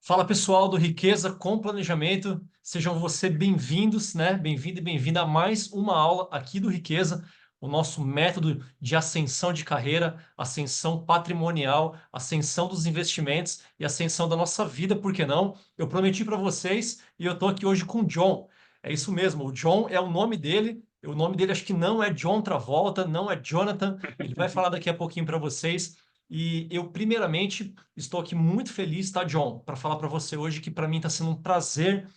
Fala pessoal do Riqueza com Planejamento, sejam você bem-vindos, né? Bem-vindo e bem-vinda a mais uma aula aqui do Riqueza, o nosso método de ascensão de carreira, ascensão patrimonial, ascensão dos investimentos e ascensão da nossa vida, por que não? Eu prometi para vocês e eu estou aqui hoje com o John. É isso mesmo, o John é o nome dele acho que não é John Travolta, não é Jonathan, ele vai falar daqui a pouquinho para vocês. E eu, primeiramente, estou aqui muito feliz, tá, John, para falar para você hoje que para mim está sendo um prazer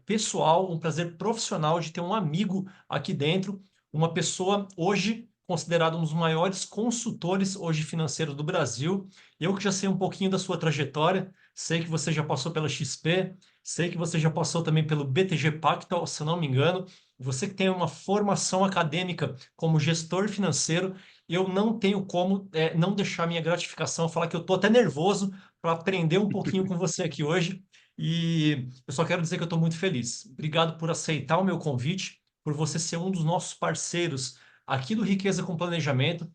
pessoal, um prazer profissional de ter um amigo aqui dentro, uma pessoa hoje considerada um dos maiores consultores hoje financeiros do Brasil. Eu que já sei um pouquinho da sua trajetória, sei que você já passou pela XP, sei que você já passou também pelo BTG Pactual, se eu não me engano. Você que tem uma formação acadêmica como gestor financeiro, eu não tenho como não deixar minha gratificação, falar que eu estou até nervoso para aprender um pouquinho com você aqui hoje. E eu só quero dizer que eu estou muito feliz. Obrigado por aceitar o meu convite, por você ser um dos nossos parceiros aqui do Riqueza com Planejamento.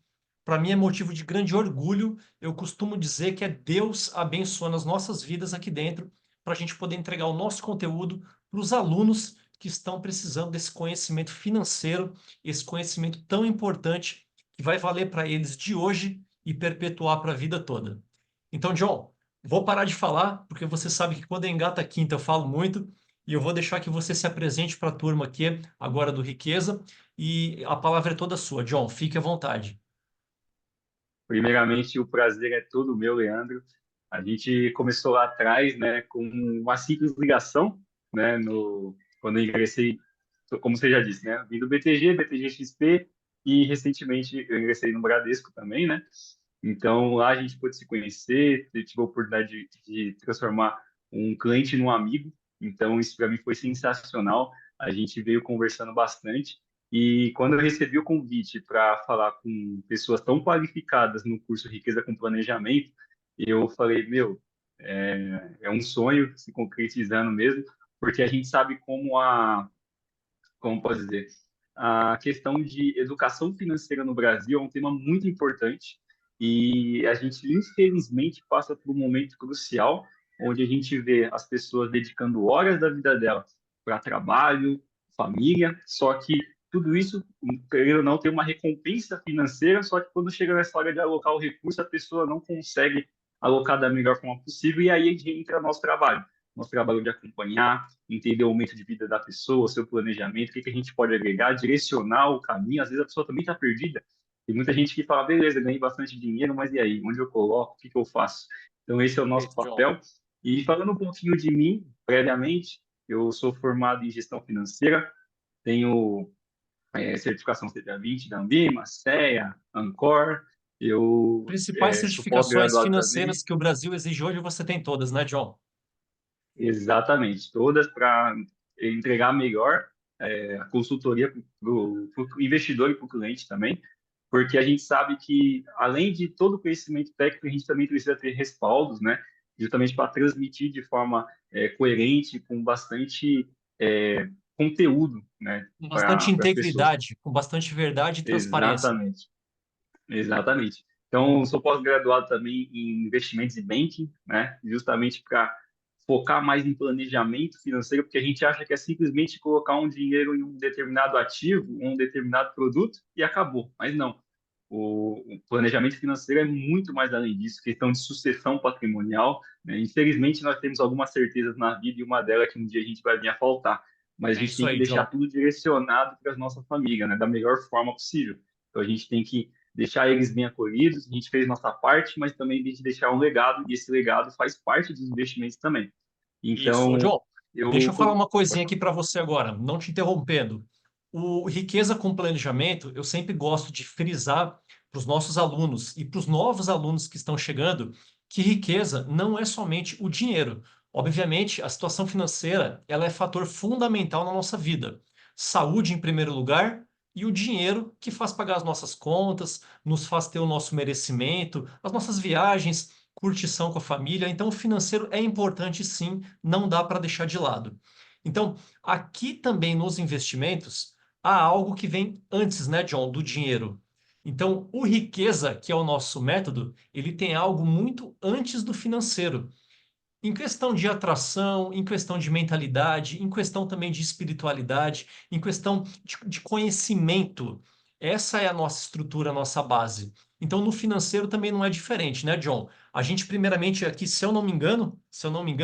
Para mim é motivo de grande orgulho. Eu costumo dizer que é Deus abençoando as nossas vidas aqui dentro, para a gente poder entregar o nosso conteúdo para os alunos que estão precisando desse conhecimento financeiro, esse conhecimento tão importante que vai valer para eles de hoje e perpetuar para a vida toda. Então, John, vou parar de falar, porque você sabe que quando engata a quinta eu falo muito, e eu vou deixar que você se apresente para a turma aqui, agora do Riqueza, e a palavra é toda sua. John, fique à vontade. Primeiramente, o prazer é todo meu, Leandro. A gente começou lá atrás, né, com uma simples ligação, né, quando eu ingressei, como você já disse, né, vim do BTG, BTG XP, e recentemente eu ingressei no Bradesco também, né? Então lá a gente pôde se conhecer, eu tive a oportunidade de transformar um cliente num amigo. Então isso para mim foi sensacional. A gente veio conversando bastante. E quando eu recebi o convite para falar com pessoas tão qualificadas no curso Riqueza com Planejamento, eu falei, meu, é um sonho se concretizando mesmo, porque a gente sabe como pode dizer, a questão de educação financeira no Brasil é um tema muito importante e a gente, infelizmente, passa por um momento crucial onde a gente vê as pessoas dedicando horas da vida delas para trabalho, família, só que tudo isso, querendo ou não, tem uma recompensa financeira, só que quando chega nessa hora de alocar o recurso, a pessoa não consegue alocar da melhor forma possível e aí entra nosso trabalho de acompanhar, entender o momento de vida da pessoa, o seu planejamento, o que que a gente pode agregar, direcionar o caminho. Às vezes a pessoa também está perdida. Tem muita gente que fala, beleza, ganhei bastante dinheiro, mas e aí? Onde eu coloco? O que que eu faço? Então, esse é o nosso Perfeito, John. papel. E falando um pouquinho de mim, previamente, eu sou formado em gestão financeira, tenho certificação CPA 20 da Ambima, CEA, Ancor, eu Principais sou certificações pós-graduado também. financeiras que o Brasil exige hoje, você tem todas, né, John? Exatamente, todas para entregar melhor a consultoria para o investidor e para o cliente também, porque a gente sabe que, além de todo o conhecimento técnico, a gente também precisa ter respaldos, né? Justamente para transmitir de forma coerente, com bastante conteúdo, né? Com bastante Para as pessoas. integridade, com bastante verdade e transparência. Exatamente. Exatamente. Então, sou pós-graduado também em investimentos e banking, né? Justamente para focar mais em planejamento financeiro, porque a gente acha que é simplesmente colocar um dinheiro em um determinado ativo, um determinado produto e acabou. Mas não. O planejamento financeiro é muito mais além disso, questão de sucessão patrimonial, né? Infelizmente, nós temos algumas certezas na vida e uma delas é que um dia a gente vai vir a faltar. Mas a É gente isso tem que aí, deixar John. tudo direcionado para a nossa família, né? Da melhor forma possível. Então, a gente tem que deixar eles bem acolhidos. A gente fez nossa parte, mas também tem que deixar um legado, e esse legado faz parte dos investimentos também. Isso. Ô, Então, John, deixa eu. eu falar uma coisinha aqui para você agora, não te interrompendo. O Riqueza com Planejamento, eu sempre gosto de frisar para os nossos alunos e para os novos alunos que estão chegando que riqueza não é somente o dinheiro. Obviamente, a situação financeira, ela é fator fundamental na nossa vida. Saúde em primeiro lugar e o dinheiro que faz pagar as nossas contas, nos faz ter o nosso merecimento, as nossas viagens, curtição com a família. Então, o financeiro é importante sim, não dá para deixar de lado. Então, aqui também nos investimentos, há algo que vem antes, né, John, do dinheiro. Então, o riqueza, que é o nosso método, ele tem algo muito antes do financeiro. Em questão de atração, em questão de mentalidade, em questão também de espiritualidade, em questão de conhecimento. Essa é a nossa estrutura, a nossa base. Então, no financeiro também não é diferente, né, John? A gente, primeiramente, aqui, se eu não me engano,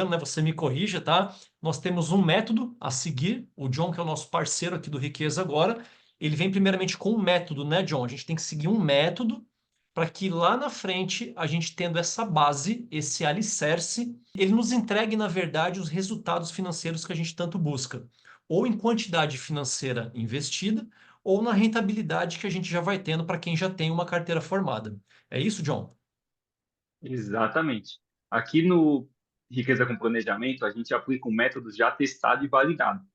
né, você me corrija, tá? Nós temos um método a seguir. O John, que é o nosso parceiro aqui do Riqueza agora, ele vem primeiramente com um método, né, John? A gente tem que seguir um método para que lá na frente, a gente tendo essa base, esse alicerce, ele nos entregue, na verdade, os resultados financeiros que a gente tanto busca, ou em quantidade financeira investida, ou na rentabilidade que a gente já vai tendo para quem já tem uma carteira formada. É isso, John? Exatamente. Aqui no Riqueza com Planejamento, a gente aplica um método já testado e validado,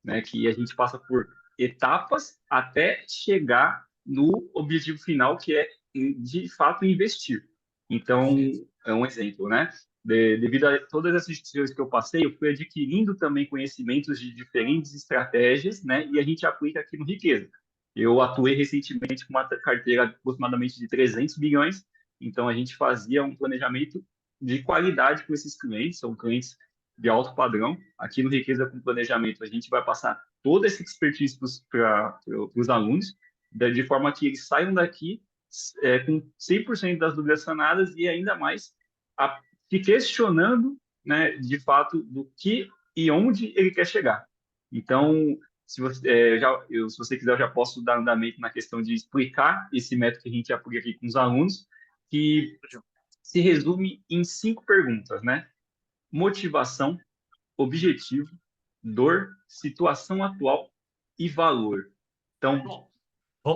né? Que a gente passa por etapas até chegar no objetivo final, que é, de fato, investir. Então, Perfeito. é um exemplo, né? Devido a todas essas instituições que eu passei, eu fui adquirindo também conhecimentos de diferentes estratégias, né? E a gente aplica aqui no Riqueza. Eu atuei recentemente com uma carteira aproximadamente de 300 bilhões, então a gente fazia um planejamento de qualidade com esses clientes, são clientes de alto padrão. Aqui no Riqueza com Planejamento, a gente vai passar toda essa expertise para os alunos, de forma que eles saiam daqui com 100% das dúvidas sanadas e ainda mais a, se questionando, né, de fato, do que e onde ele quer chegar. Então, se você quiser, eu já posso dar andamento na questão de explicar esse método que a gente aplica aqui com os alunos, que se resume em 5 perguntas, né? Motivação, objetivo, dor, situação atual e valor. Então,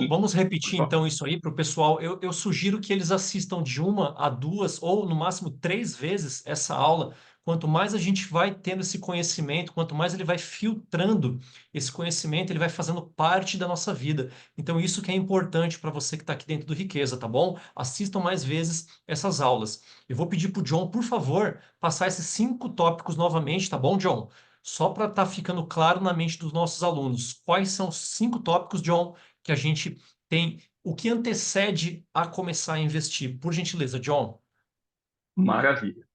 Vamos por repetir favor. então isso aí para o pessoal. Eu sugiro que eles assistam de uma a duas ou no máximo 3 vezes essa aula. Quanto mais a gente vai tendo esse conhecimento, quanto mais ele vai filtrando esse conhecimento, ele vai fazendo parte da nossa vida. Então, isso que é importante para você que está aqui dentro do Riqueza, tá bom? Assistam mais vezes essas aulas. Eu vou pedir para o John, por favor, passar esses 5 tópicos novamente, tá bom, John? Só para estar ficando claro na mente dos nossos alunos. Quais são os 5 tópicos, John, que a gente tem o que antecede a começar a investir. Por gentileza, John. Maravilha.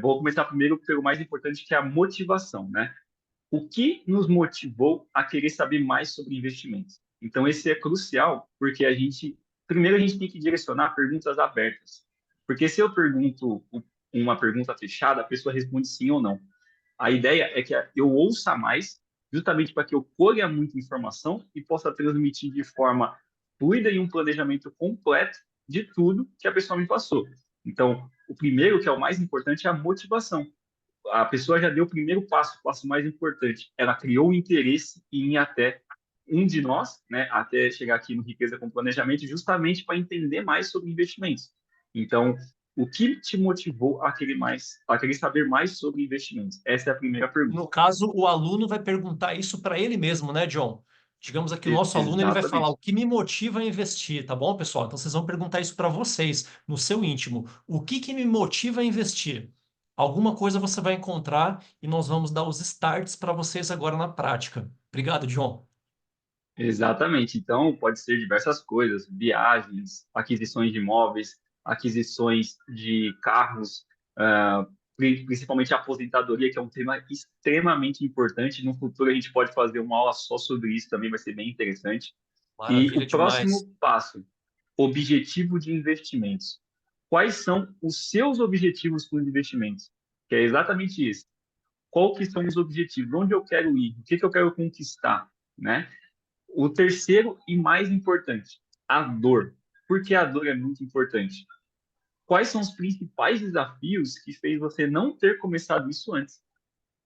Vou começar primeiro pelo mais importante, que é a motivação, né? O que nos motivou a querer saber mais sobre investimentos? Então, esse é crucial, porque primeiro a gente tem que direcionar perguntas abertas. Porque se eu pergunto uma pergunta fechada, a pessoa responde sim ou não. A ideia é que eu ouça mais, justamente para que eu colha muita informação e possa transmitir de forma fluida e um planejamento completo de tudo que a pessoa me passou. Então, o primeiro, que é o mais importante, é a motivação. A pessoa já deu o primeiro passo, o passo mais importante. Ela criou o interesse em ir até um de nós, né, até chegar aqui no Riqueza com Planejamento, justamente para entender mais sobre investimentos. Então, o que te motivou a querer saber mais sobre investimentos? Essa é a primeira pergunta. No caso, o aluno vai perguntar isso para ele mesmo, né, John? Digamos aqui, o nosso aluno ele vai falar Exatamente. o que me motiva a investir, tá bom, pessoal? Então vocês vão perguntar isso para vocês, no seu íntimo. O que que me motiva a investir? Alguma coisa você vai encontrar e nós vamos dar os starts para vocês agora na prática. Obrigado, John. Exatamente. Então, pode ser diversas coisas: viagens, aquisições de imóveis, aquisições de carros, principalmente a aposentadoria, que é um tema extremamente importante. No futuro, a gente pode fazer uma aula só sobre isso, também vai ser bem interessante. E Maravilha o demais. próximo passo, objetivo de investimentos. Quais são os seus objetivos com os investimentos? Que é exatamente isso. Qual que são os objetivos? Onde eu quero ir? O que que eu quero conquistar? Né? O terceiro e mais importante, a dor. Por que a dor é muito importante? Quais são os principais desafios que fez você não ter começado isso antes?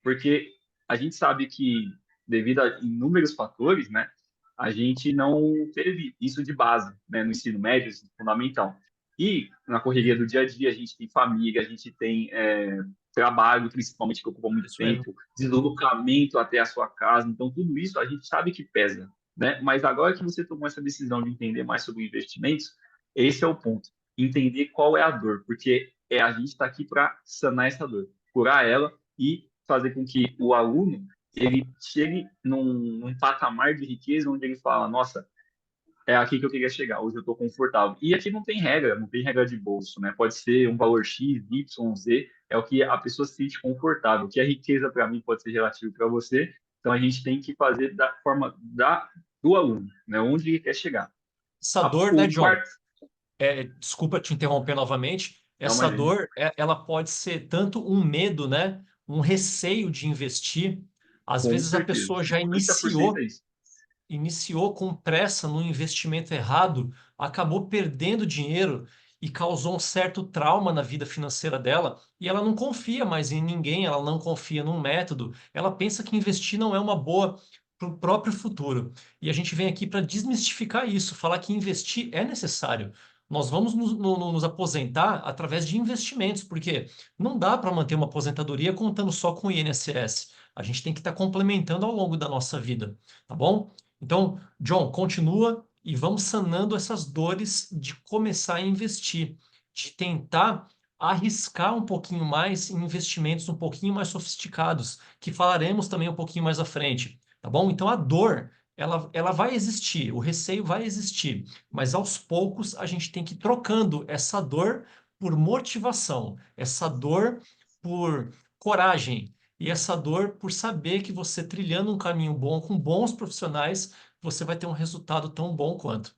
Porque a gente sabe que, devido a inúmeros fatores, né, a gente não teve isso de base, né, no ensino médio, ensino fundamental. E na correria do dia a dia, a gente tem família, a gente tem trabalho, principalmente, que ocupa muito Isso mesmo. tempo, deslocamento até a sua casa. Então, tudo isso a gente sabe que pesa, né? Mas agora que você tomou essa decisão de entender mais sobre investimentos, esse é o ponto. Entender qual é a dor, porque a gente está aqui para sanar essa dor, curar ela e fazer com que o aluno ele chegue num patamar de riqueza onde ele fala, nossa, é aqui que eu queria chegar, hoje eu estou confortável. E aqui não tem regra de bolso, né? Pode ser um valor X, Y, Z, é o que a pessoa se sente confortável. O que é riqueza para mim pode ser relativo para você. Então a gente tem que fazer da forma do aluno, né? Onde ele quer chegar. Essa dor, né, O John? quarto, Desculpa te interromper novamente. não, Essa imagina, dor, ela pode ser tanto um medo, né? Um receio de investir. Às com vezes a certeza, pessoa já 50% é isso. iniciou com pressa no investimento errado, acabou perdendo dinheiro e causou um certo trauma na vida financeira dela, e ela não confia mais em ninguém, ela não confia num método, ela pensa que investir não é uma boa para o próprio futuro. E a gente vem aqui para desmistificar isso, falar que investir é necessário. Nós vamos nos aposentar através de investimentos, porque não dá para manter uma aposentadoria contando só com o INSS. A gente tem que estar complementando ao longo da nossa vida, tá bom? Então, John, continua e vamos sanando essas dores de começar a investir, de tentar arriscar um pouquinho mais em investimentos um pouquinho mais sofisticados, que falaremos também um pouquinho mais à frente, tá bom? Então, a dor, ela vai existir, o receio vai existir, mas aos poucos a gente tem que ir trocando essa dor por motivação, essa dor por coragem. E essa dor por saber que você trilhando um caminho bom com bons profissionais, você vai ter um resultado tão bom quanto.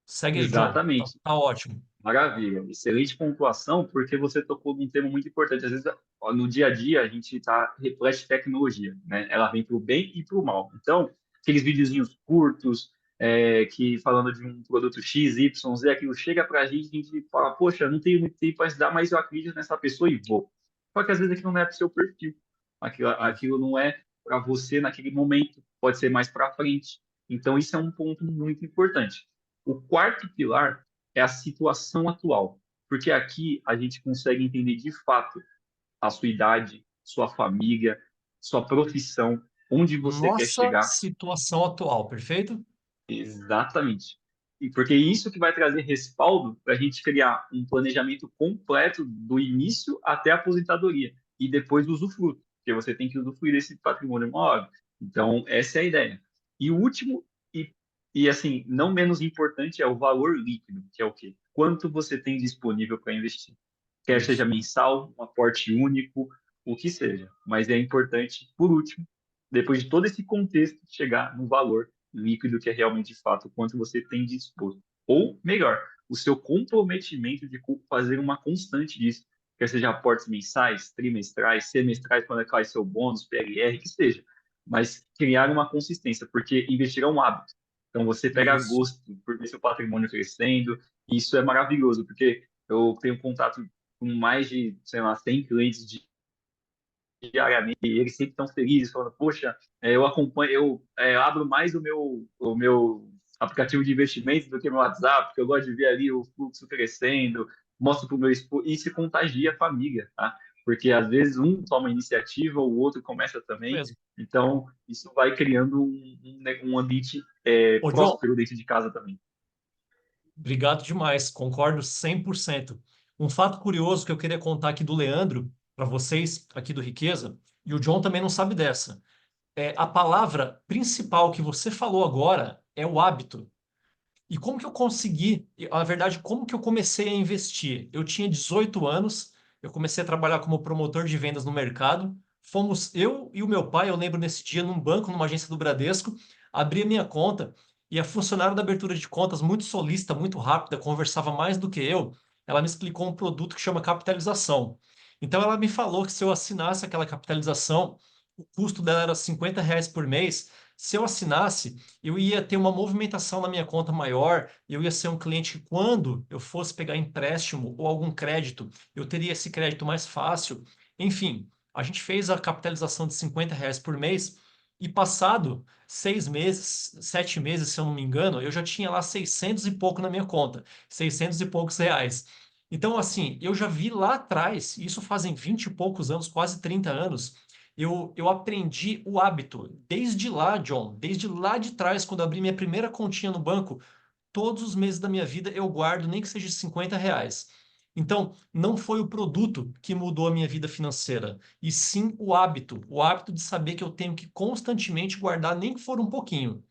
Segue aí, John. Tá, Exatamente. tá ótimo. Maravilha, excelente pontuação, porque você tocou num tema muito importante. Às vezes, ó, no dia a dia, a gente está repleto de tecnologia, né? Ela vem para o bem e para o mal. Então, aqueles videozinhos curtos, que falando de um produto X, Y, Z, aquilo chega para a gente fala, poxa, não tenho muito tempo para estudar, mas eu acredito nessa pessoa e vou. Só que às vezes aquilo não é para o seu perfil. Aquilo não é para você naquele momento, pode ser mais para frente. Então, isso é um ponto muito importante. O quarto pilar é a situação atual, porque aqui a gente consegue entender de fato a sua idade, sua família, sua profissão, onde você quer Nossa chegar. situação atual, perfeito? Exatamente. E porque isso que vai trazer respaldo para a gente criar um planejamento completo do início até a aposentadoria e depois do usufruto, porque você tem que usufruir desse patrimônio imóvel. Então, essa é a ideia. E o último, e assim, não menos importante, é o valor líquido, que é o quê? Quanto você tem disponível para investir. Quer seja Isso. mensal, um aporte único, o que seja. Mas é importante, por último, depois de todo esse contexto, chegar no valor líquido, que é realmente de fato o quanto você tem disposto. Ou, melhor, o seu comprometimento de fazer uma constante disso, quer seja aportes mensais, trimestrais, semestrais, quando é cai seu bônus, PLR, que seja. Mas criar uma consistência, porque investir é um hábito. Então, você pega Isso. gosto por ver seu patrimônio crescendo, e isso é maravilhoso, porque eu tenho contato com mais de, sei lá, 100 clientes diariamente, e eles sempre estão felizes, falando, poxa, eu acompanho, abro mais o meu aplicativo de investimentos do que meu WhatsApp, porque eu gosto de ver ali o fluxo crescendo, mostro para o meu esposo, e se contagia a família, tá? Porque às vezes um toma iniciativa, o outro começa também, Mesmo. então isso vai criando um ambiente Ô, John, próspero dentro de casa também. obrigado demais, concordo 100%. Um fato curioso que eu queria contar aqui do Leandro, para vocês aqui do Riqueza, e o John também não sabe dessa. A palavra principal que você falou agora é o hábito. E como que eu consegui, na verdade, como que eu comecei a investir? Eu tinha 18 anos, eu comecei a trabalhar como promotor de vendas no mercado. Fomos eu e o meu pai, eu lembro nesse dia, num banco, numa agência do Bradesco, abri a minha conta e a funcionária da abertura de contas, muito solícita, muito rápida, conversava mais do que eu, ela me explicou um produto que chama capitalização. Então ela me falou que se eu assinasse aquela capitalização, o custo dela era R$ 50 por mês. Se eu assinasse, eu ia ter uma movimentação na minha conta maior, eu ia ser um cliente que, quando eu fosse pegar empréstimo ou algum crédito, eu teria esse crédito mais fácil. Enfim, a gente fez a capitalização de R$ 50 por mês e passado 6 meses, 7 meses, se eu não me engano, eu já tinha lá 600 e pouco na minha conta, 600 e poucos reais. Então, assim, eu já vi lá atrás, isso fazem 20 e poucos anos, quase 30 anos, eu aprendi o hábito. Desde lá, John, desde lá de trás, quando eu abri minha primeira continha no banco, todos os meses da minha vida eu guardo, nem que seja R$ 50. Então, não foi o produto que mudou a minha vida financeira, e sim o hábito de saber que eu tenho que constantemente guardar, nem que for um pouquinho.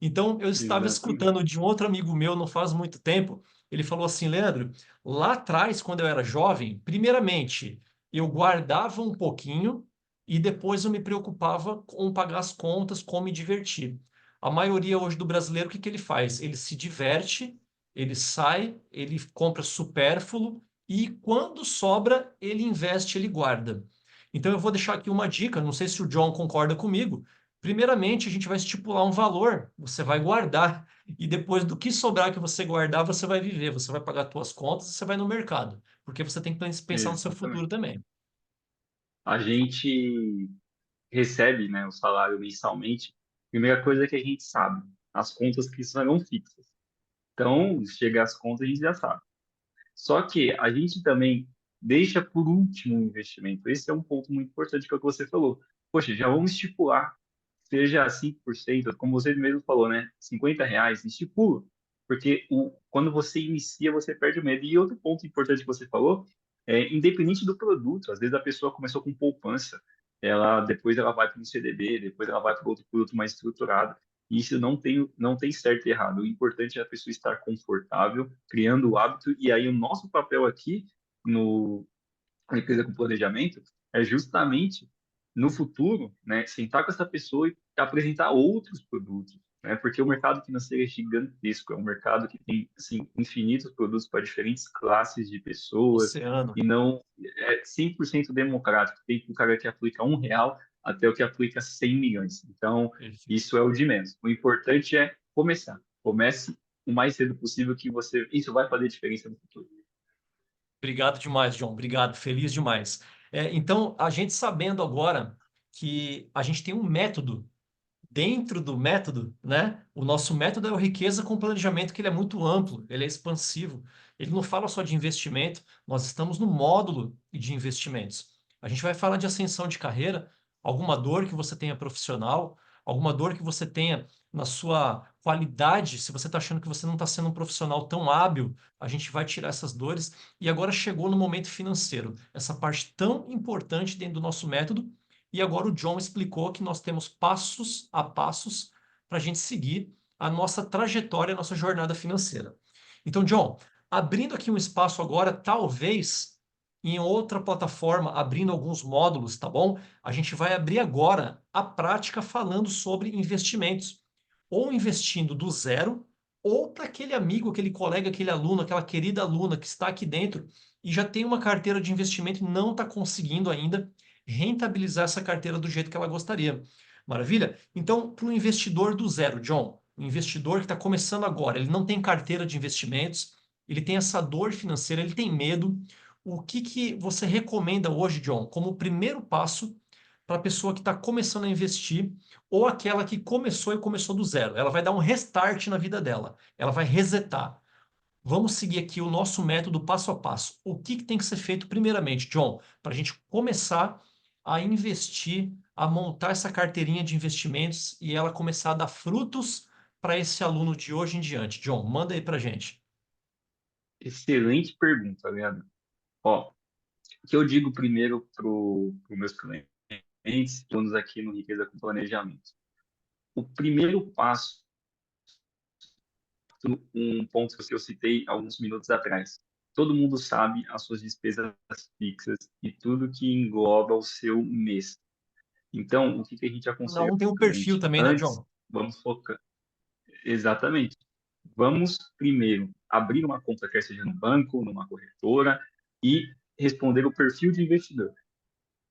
Então, eu estava Exatamente. escutando de um outro amigo meu não faz muito tempo. Ele falou assim: Leandro, lá atrás, quando eu era jovem, primeiramente, eu guardava um pouquinho e depois eu me preocupava com pagar as contas, com me divertir. A maioria hoje do brasileiro, o que que ele faz? Ele se diverte, ele sai, ele compra supérfluo e quando sobra, ele investe, ele guarda. Então eu vou deixar aqui uma dica, não sei se o John concorda comigo. Primeiramente, a gente vai estipular um valor, você vai guardar. E depois do que sobrar que você guardar, você vai viver, você vai pagar suas contas e você vai no mercado. Porque você tem que pensar no seu futuro Exatamente. também. A gente recebe, né, o salário mensalmente. Primeira coisa que a gente sabe, as contas que serão fixas. Então, chega as contas, a gente já sabe. Só que a gente também deixa por último o investimento. Esse é um ponto muito importante que é o que você falou. Poxa, já vamos estipular, seja 5%, como você mesmo falou, né? R$ 50, estipula. Porque quando você inicia, você perde o medo. E outro ponto importante que você falou é, independente do produto, às vezes a pessoa começou com poupança, depois ela vai para um CDB, depois ela vai para outro produto mais estruturado. E isso não tem certo e errado. O importante é a pessoa estar confortável, criando o hábito. E aí o nosso papel aqui no na empresa com planejamento é justamente no futuro, né, sentar com essa pessoa e apresentar outros produtos, né? Porque o mercado financeiro é gigantesco, é um mercado que tem assim infinitos produtos para diferentes classes de pessoas Oceano. e não é 100% democrático. Tem o cara que aplica R$ 1 até o que aplica 100 milhões. Então, Perfeito. isso é o de menos. O importante é começar. Comece o mais cedo possível que isso vai fazer diferença no futuro. Obrigado demais, John. Obrigado. Feliz demais. Então, a gente sabendo agora que a gente tem um método dentro do método, né? O nosso método é o Riqueza com Planejamento, que ele é muito amplo, ele é expansivo. Ele não fala só de investimento, nós estamos no módulo de investimentos. A gente vai falar de ascensão de carreira, alguma dor que você tenha profissional, alguma dor que você tenha na sua qualidade, se você está achando que você não está sendo um profissional tão hábil, a gente vai tirar essas dores. E agora chegou no momento financeiro, essa parte tão importante dentro do nosso método, e agora o John explicou que nós temos passos a passos para a gente seguir a nossa trajetória, a nossa jornada financeira. Então, John, abrindo aqui um espaço agora, talvez em outra plataforma, abrindo alguns módulos, tá bom? A gente vai abrir agora a prática falando sobre investimentos, ou investindo do zero, ou para aquele amigo, aquele colega, aquele aluno, aquela querida aluna que está aqui dentro e já tem uma carteira de investimento e não está conseguindo ainda rentabilizar essa carteira do jeito que ela gostaria. Maravilha? Então, para o investidor do zero, John, o investidor que está começando agora, ele não tem carteira de investimentos, ele tem essa dor financeira, ele tem medo. O que que você recomenda hoje, John, como primeiro passo para a pessoa que está começando a investir ou aquela que começou e começou do zero? Ela vai dar um restart na vida dela, ela vai resetar. Vamos seguir aqui o nosso método passo a passo. O que que tem que ser feito primeiramente, John, para a gente começar a investir, a montar essa carteirinha de investimentos e ela começar a dar frutos para esse aluno de hoje em diante? John, manda aí para a gente. Excelente pergunta, Leandro. Ó, o que eu digo primeiro para os meus clientes, todos aqui no Riqueza com Planejamento. O primeiro passo, um ponto que eu citei alguns minutos atrás. Todo mundo sabe as suas despesas fixas e tudo que engloba o seu mês. Então, o que que a gente Cada aconselha um para tem o um perfil cliente? também, né, Antes, John? vamos focar. Exatamente. Vamos primeiro abrir uma conta, quer seja no banco, numa corretora, e responder o perfil de investidor.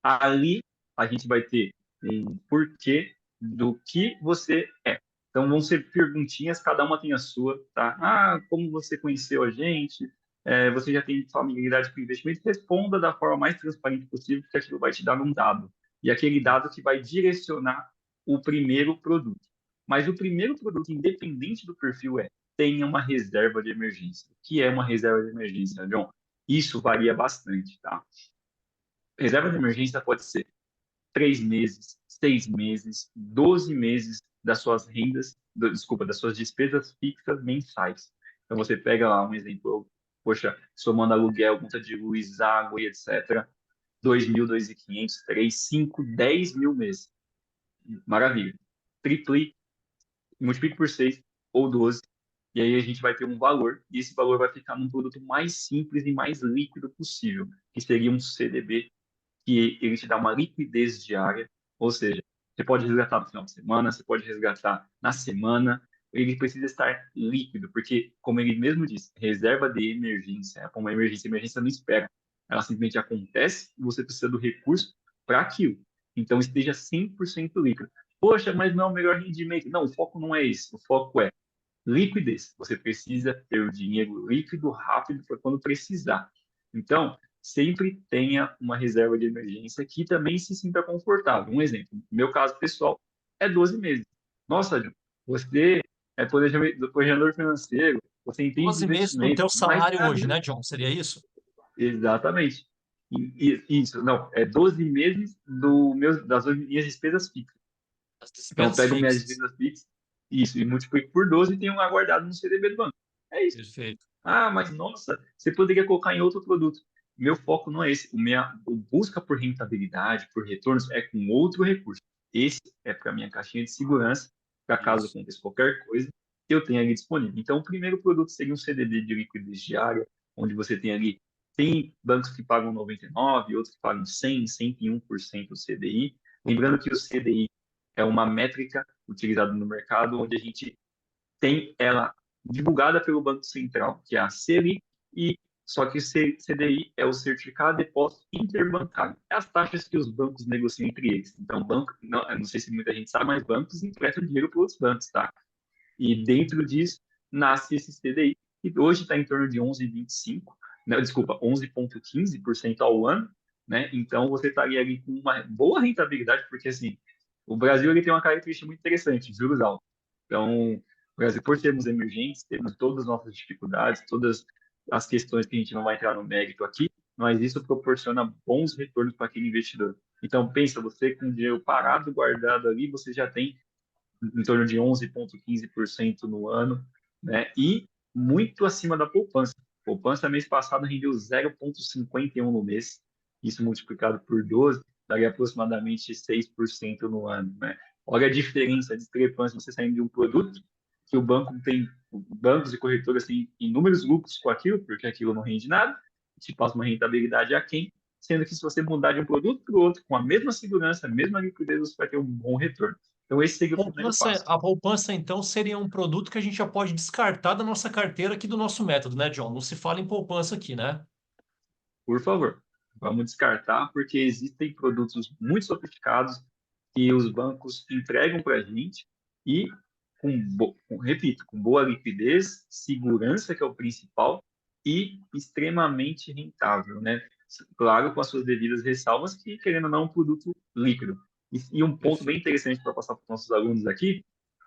Ali a gente vai ter um porquê do que você é. Então vão ser perguntinhas, cada uma tem a sua, tá? Ah, como você conheceu a gente? Você já tem familiaridade com o investimento? Responda da forma mais transparente possível, porque aquilo vai te dar um dado. E aquele dado que vai direcionar o primeiro produto. Mas o primeiro produto, independente do perfil, tenha uma reserva de emergência. O que é uma reserva de emergência, John? Isso varia bastante, tá? Reserva de emergência pode ser 3 meses, 6 meses, 12 meses das suas rendas, desculpa, das suas despesas fixas mensais. Então você pega lá um exemplo, poxa, somando aluguel, conta de luz, água e etc. 2.000, 2.500, 3, 5, 10 mil meses. Maravilha. Triplique, multiplique por 6 ou 12, e aí a gente vai ter um valor, e esse valor vai ficar num produto mais simples e mais líquido possível, que seria um CDB que ele te dá uma liquidez diária, ou seja, você pode resgatar no final de semana, você pode resgatar na semana, ele precisa estar líquido, porque, como ele mesmo disse, reserva de emergência, é como uma emergência, a emergência não espera, ela simplesmente acontece e você precisa do recurso para aquilo. Então, esteja 100% líquido. Poxa, mas não é o melhor rendimento. Não, o foco não é esse, o foco é liquidez. Você precisa ter o dinheiro líquido rápido para quando precisar. Então, sempre tenha uma reserva de emergência que também se sinta confortável. Um exemplo, no meu caso pessoal, é 12 meses. Nossa, John, você é planejador financeiro, você entende de 12 meses do investimento, teu mas salário hoje, né, John? Seria isso? exatamente. Isso, não, é 12 meses das minhas despesas fixas. As Então, eu despesas pego minhas fixas. despesas fixas, isso, e multiplico por 12 e tenho lá guardado no CDB do banco. É isso. Perfeito. Ah, mas nossa, você poderia colocar em outro produto. Meu foco não é esse. O busca por rentabilidade, por retornos, é com outro recurso. Esse é para minha caixinha de segurança, para caso Isso. aconteça qualquer coisa, eu tenha ali disponível. Então, o primeiro produto seria um CDB de liquidez diária, onde você tem ali, tem bancos que pagam 99, outros que pagam 100, 101% do CDI. Lembrando que o CDI é uma métrica utilizada no mercado, onde a gente tem ela divulgada pelo Banco Central, que é a Selic, e só que o CDI é o Certificado de Depósito Interbancário. É as taxas que os bancos negociam entre eles. Então, banco, não, eu não sei se muita gente sabe, mas bancos emprestam dinheiro para outros bancos, tá? E dentro disso nasce esse CDI, que hoje está em torno de 11,25, né, desculpa, 11,15% ao ano, né? Então você estaria ali com uma boa rentabilidade, porque assim, o Brasil ele tem uma característica muito interessante, juros altos. Então, o Brasil, por termos emergentes, temos todas as nossas dificuldades, todas as questões que a gente não vai entrar no mérito aqui, mas isso proporciona bons retornos para aquele investidor. Então, pensa, você com dinheiro parado, guardado ali, você já tem em torno de 11,15% no ano, né? E muito acima da poupança. A poupança mês passado rendeu 0,51 no mês, isso multiplicado por 12 daria aproximadamente 6% no ano, né? Olha a diferença, a discrepância, você saindo de um produto que o banco tem, bancos e corretoras têm inúmeros lucros com aquilo, porque aquilo não rende nada, te passa uma rentabilidade a quem, sendo que se você mudar de um produto para o outro com a mesma segurança, a mesma liquidez, você vai ter um bom retorno. Então, esse seria o primeiro passo. A poupança, então, seria um produto que a gente já pode descartar da nossa carteira aqui do nosso método, né, John? Não se fala em poupança aqui, né? Por favor, vamos descartar, porque existem produtos muito sofisticados que os bancos entregam para a gente e, repito, com boa liquidez, segurança, que é o principal, e extremamente rentável, né? Claro, com as suas devidas ressalvas, que, querendo ou não, é um produto líquido. E um ponto bem Perfeito. interessante para passar para os nossos alunos aqui,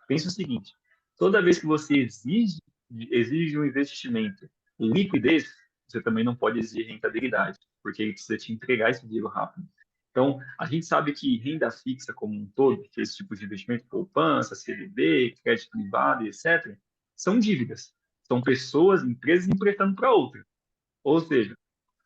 pense o seguinte, toda vez que você exige um investimento liquidez, você também não pode exigir rentabilidade, porque ele precisa te entregar esse dinheiro rápido. Então, a gente sabe que renda fixa como um todo, que esse tipo de investimento, poupança, CDB, crédito privado, etc., são dívidas. São pessoas, empresas emprestando para outra. Ou seja,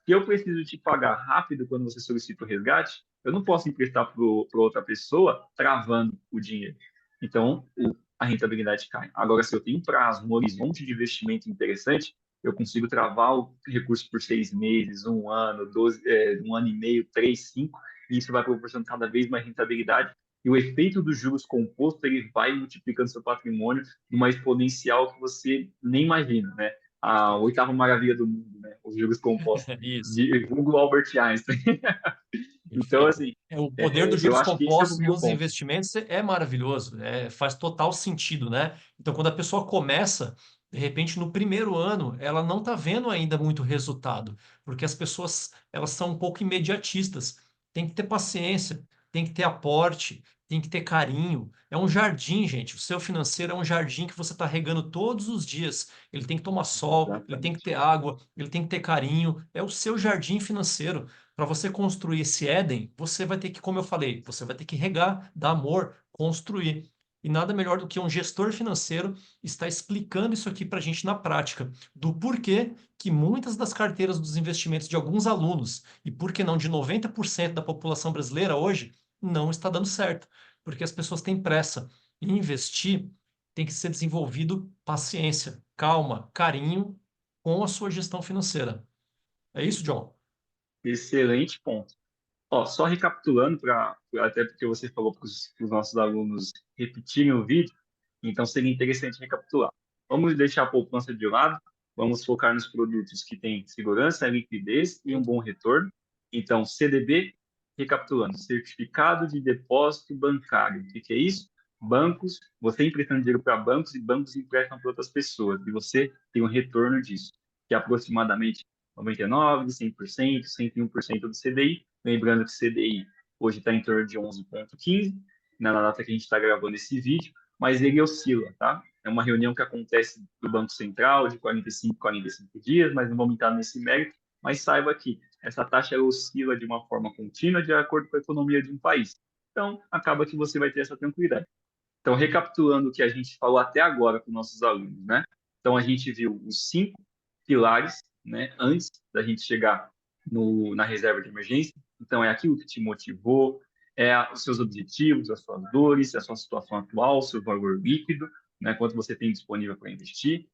se eu preciso te pagar rápido quando você solicita o resgate, eu não posso emprestar para outra pessoa travando o dinheiro. Então, a rentabilidade cai. Agora, se eu tenho um prazo, um horizonte de investimento interessante, eu consigo travar o recurso por 6 meses, um ano, 12, um ano e meio, três, cinco, e isso vai proporcionando cada vez mais rentabilidade. E o efeito dos juros compostos ele vai multiplicando seu patrimônio numa exponencial que você nem imagina, né? A Perfeito. oitava maravilha do mundo, né? Os juros compostos Isso. de Google Albert Einstein. Então, Perfeito. assim, O poder dos eu juros acho que esse é o compostos meu nos ponto. investimentos é maravilhoso, faz total sentido, né? Então, quando a pessoa começa, de repente, no primeiro ano, ela não está vendo ainda muito resultado, porque as pessoas elas são um pouco imediatistas. Tem que ter paciência, tem que ter aporte, tem que ter carinho. É um jardim, gente. O seu financeiro é um jardim que você está regando todos os dias. Ele tem que tomar sol, ele tem que Exatamente. ter água, ele tem que ter carinho. É o seu jardim financeiro. Para você construir esse Éden, você vai ter que, como eu falei, você vai ter que regar, dar amor, construir. E nada melhor do que um gestor financeiro estar explicando isso aqui para a gente na prática, do porquê que muitas das carteiras dos investimentos de alguns alunos, e por que não de 90% da população brasileira hoje, não está dando certo. Porque as pessoas têm pressa. E investir tem que ser desenvolvido paciência, calma, carinho com a sua gestão financeira. É isso, John? Excelente ponto. Ó, só recapitulando, até porque você falou para os nossos alunos repetirem o vídeo, então seria interessante recapitular. Vamos deixar a poupança de lado, vamos focar nos produtos que têm segurança, liquidez e um bom retorno. Então, CDB, recapitulando, Certificado de Depósito Bancário. O que que é isso? Bancos, você emprestando dinheiro para bancos e bancos emprestam para outras pessoas, e você tem um retorno disso, que é aproximadamente 99%, 100%, 101% do CDI. Lembrando que o CDI hoje está em torno de 11,15, na data que a gente está gravando esse vídeo, mas ele oscila, tá? É uma reunião que acontece do Banco Central de 45 dias, mas não vamos entrar nesse mérito, mas saiba que essa taxa oscila de uma forma contínua de acordo com a economia de um país. Então, acaba que você vai ter essa tranquilidade. Então, recapitulando o que a gente falou até agora com nossos alunos, né? Então, a gente viu os 5 pilares, né? Antes da gente chegar na reserva de emergência. Então, é aquilo que te motivou, os seus objetivos, as suas dores, a sua situação atual, o seu valor líquido, né? Quanto você tem disponível para investir.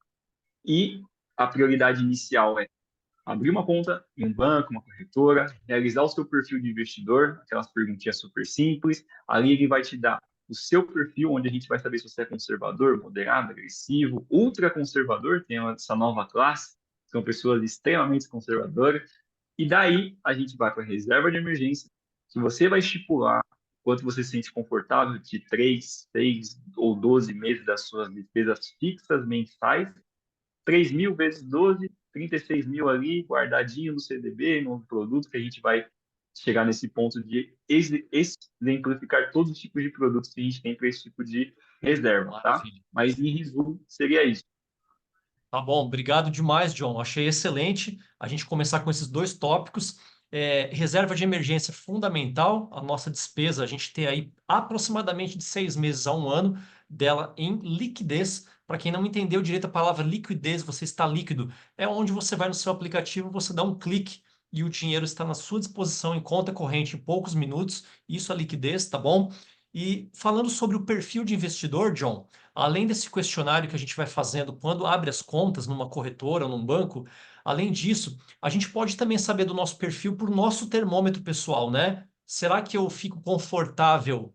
E a prioridade inicial é abrir uma conta em um banco, uma corretora, realizar o seu perfil de investidor, aquelas perguntinhas super simples. Ali ele vai te dar o seu perfil, onde a gente vai saber se você é conservador, moderado, agressivo, ultra conservador, tem essa nova classe, são pessoas extremamente conservadoras. E daí a gente vai para a reserva de emergência, que você vai estipular quanto você se sente confortável de 3, 6 ou 12 meses das suas despesas fixas mensais, 3.000 vezes 12, 36 mil ali, guardadinho no CDB, no produto, que a gente vai chegar nesse ponto de exemplificar todos os tipos de produtos que a gente tem para esse tipo de reserva, tá? Maravilha. Mas, em resumo, seria isso. Tá bom, obrigado demais, John. Achei excelente a gente começar com esses dois tópicos. Reserva de emergência é fundamental, a nossa despesa, a gente ter aí aproximadamente de 6 meses a um ano dela em liquidez. Para quem não entendeu direito a palavra liquidez, você está líquido. É onde você vai no seu aplicativo, você dá um clique e o dinheiro está na sua disposição em conta corrente em poucos minutos. Isso é liquidez, tá bom? E falando sobre o perfil de investidor, John, além desse questionário que a gente vai fazendo quando abre as contas numa corretora ou num banco, além disso, a gente pode também saber do nosso perfil por nosso termômetro pessoal, né? Será que eu fico confortável,